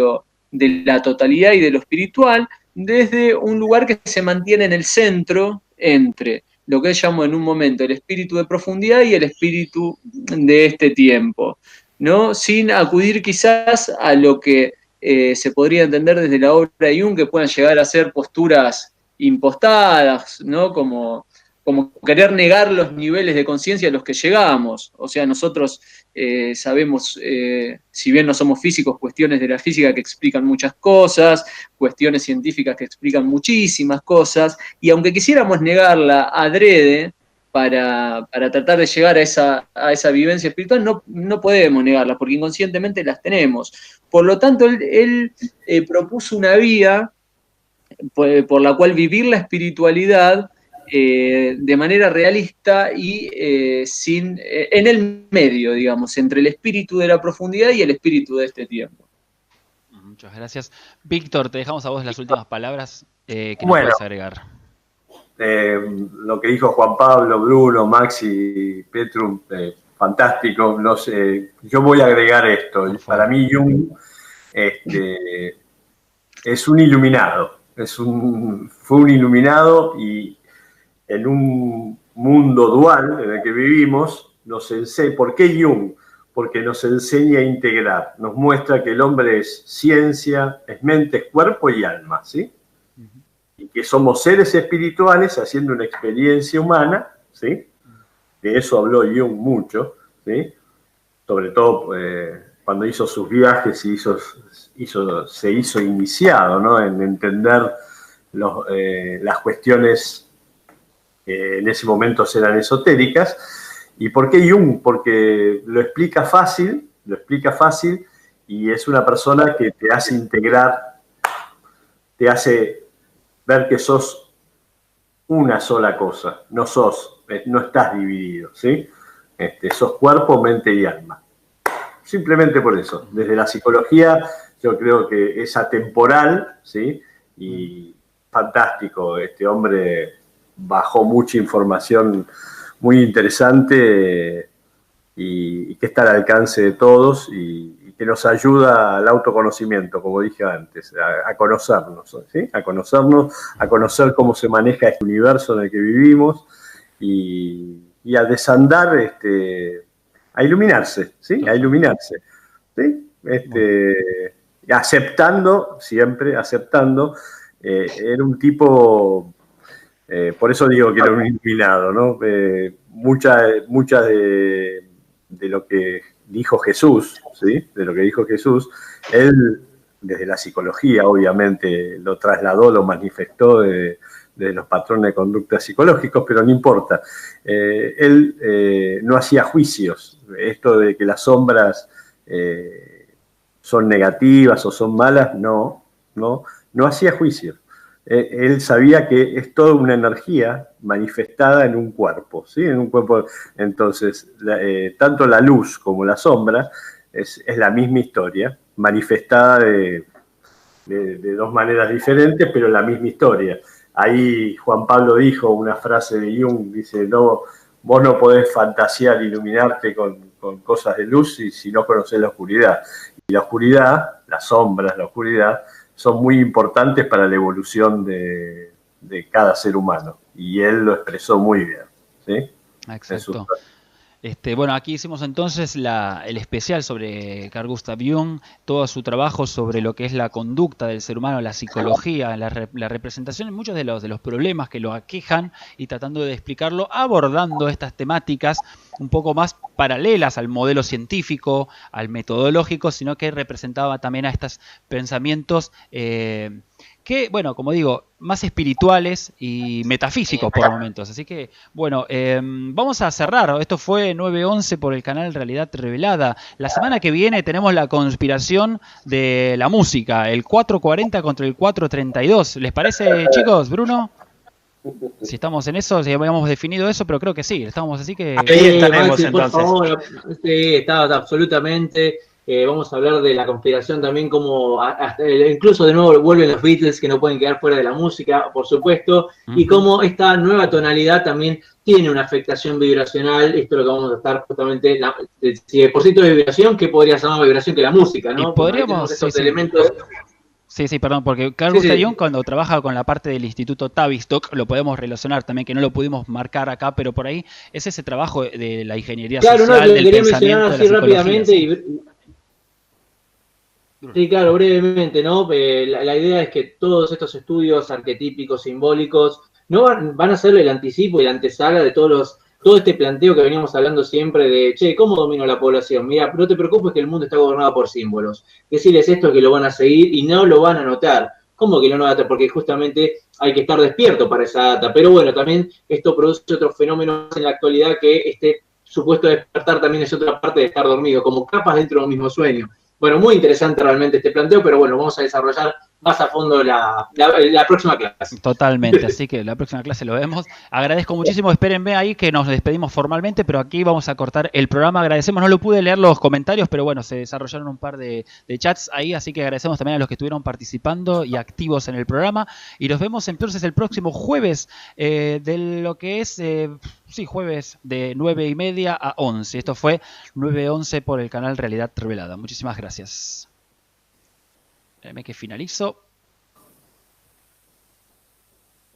la totalidad y de lo espiritual, desde un lugar que se mantiene en el centro entre lo que él llamó en un momento el espíritu de profundidad y el espíritu de este tiempo, ¿no? Sin acudir quizás a lo que se podría entender desde la obra de Jung, que puedan llegar a ser posturas impostadas, ¿no? Como querer negar los niveles de conciencia a los que llegamos. O sea, nosotros sabemos, si bien no somos físicos, cuestiones de la física que explican muchas cosas, cuestiones científicas que explican muchísimas cosas, y aunque quisiéramos negarla adrede para tratar de llegar a esa vivencia espiritual, no podemos negarlas, porque inconscientemente las tenemos. Por lo tanto, él propuso una vía por la cual vivir la espiritualidad de manera realista y en el medio, digamos, entre el espíritu de la profundidad y el espíritu de este tiempo. Muchas gracias. Víctor, te dejamos a vos las últimas palabras que nos puedes agregar. Lo que dijo Juan Pablo, Bruno, Maxi, Petrum, fantástico. No sé, yo voy a agregar esto. Para mí Jung es un iluminado. Fue un iluminado, y en un mundo dual en el que vivimos, ¿por qué Jung? Porque nos enseña a integrar, nos muestra que el hombre es ciencia, es mente, es cuerpo y alma, ¿sí? Y que somos seres espirituales haciendo una experiencia humana, ¿sí? De eso habló Jung mucho, ¿sí? Sobre todo cuando hizo sus viajes y se hizo iniciado, ¿no? En entender las cuestiones que en ese momento eran esotéricas. ¿Y por qué Jung? Porque lo explica fácil, y es una persona que te hace integrar, te hace ver que sos una sola cosa, no estás dividido, ¿sí? Sos cuerpo, mente y alma. Simplemente por eso. Desde la psicología yo creo que es atemporal, ¿sí? Y fantástico. Este hombre bajó mucha información muy interesante y que está al alcance de todos y que nos ayuda al autoconocimiento, como dije antes, a conocernos, ¿sí? A conocer cómo se maneja este universo en el que vivimos y a desandar, a iluminarse, ¿sí? A iluminarse, ¿sí? Siempre aceptando. Era un tipo, por eso digo que era un iluminado, ¿no? Mucha de lo que dijo Jesús, ¿sí? De lo que dijo Jesús, él desde la psicología obviamente lo trasladó, lo manifestó de los patrones de conducta psicológicos, pero no importa. Él no hacía juicios. Esto de que las sombras son negativas o son malas, no hacía juicios. Él sabía que es toda una energía manifestada en un cuerpo, ¿sí? En un cuerpo. Entonces, tanto la luz como la sombra es la misma historia, manifestada de dos maneras diferentes, pero la misma historia. Ahí Juan Pablo dijo una frase de Jung, dice, no, vos no podés fantasear, iluminarte con cosas de luz si no conocés la oscuridad. Y la oscuridad, las sombras, la oscuridad, son muy importantes para la evolución de cada ser humano. Y él lo expresó muy bien, ¿sí? Exacto. Bueno, aquí hicimos entonces el especial sobre Carl Gustav Jung, todo su trabajo sobre lo que es la conducta del ser humano, la psicología, la representación, muchos de los problemas que lo aquejan y tratando de explicarlo, abordando estas temáticas un poco más paralelas al modelo científico, al metodológico, sino que representaba también a estos pensamientos que, bueno, como digo, más espirituales y metafísicos por momentos. Así que, bueno, vamos a cerrar. Esto fue 911 por el canal Realidad Revelada. La semana que viene tenemos la conspiración de la música, el 440 contra el 432. ¿Les parece, chicos, Bruno? Si estamos en eso, si habíamos definido eso, pero creo que sí, estamos así que... Ahí estaremos Maxi, entonces. por favor, sí, está absolutamente. Vamos a hablar de la conspiración también, como incluso de nuevo vuelven los Beatles, que no pueden quedar fuera de la música, por supuesto, y cómo esta nueva tonalidad también tiene una afectación vibracional. Esto es lo que vamos a estar justamente, si de por ciento de vibración, ¿qué podría ser más vibración que la música, no? Y podríamos, esos elementos. Sí, perdón, porque Carl Gustav Jung cuando trabaja con la parte del Instituto Tavistock, lo podemos relacionar también, que no lo pudimos marcar acá, pero por ahí es ese trabajo de la ingeniería social, del pensamiento, de la rápidamente sí, claro, brevemente, ¿no? La idea es que todos estos estudios arquetípicos, simbólicos, no van a ser el anticipo y la antesala de todo este planteo que veníamos hablando siempre de, che, ¿cómo domino la población? Mira, no te preocupes que el mundo está gobernado por símbolos. Decirles esto que lo van a seguir y no lo van a notar. ¿Cómo que no lo van a notar? Porque justamente hay que estar despierto para esa data. Pero bueno, también esto produce otros fenómenos en la actualidad que este supuesto despertar también es otra parte de estar dormido, como capas dentro del mismo sueño. Bueno, muy interesante realmente este planteo, pero bueno, vamos a desarrollar más a fondo la próxima clase. Totalmente, así que la próxima clase lo vemos. Agradezco muchísimo, espérenme ahí que nos despedimos formalmente, pero aquí vamos a cortar el programa. Agradecemos, no lo pude leer los comentarios, pero bueno, se desarrollaron un par de chats ahí, así que agradecemos también a los que estuvieron participando y activos en el programa. Y nos vemos entonces el próximo jueves de lo que es... jueves de 9:30 a 11. Esto fue 911 por el canal Realidad Revelada. Muchísimas gracias. Espérame que finalizo.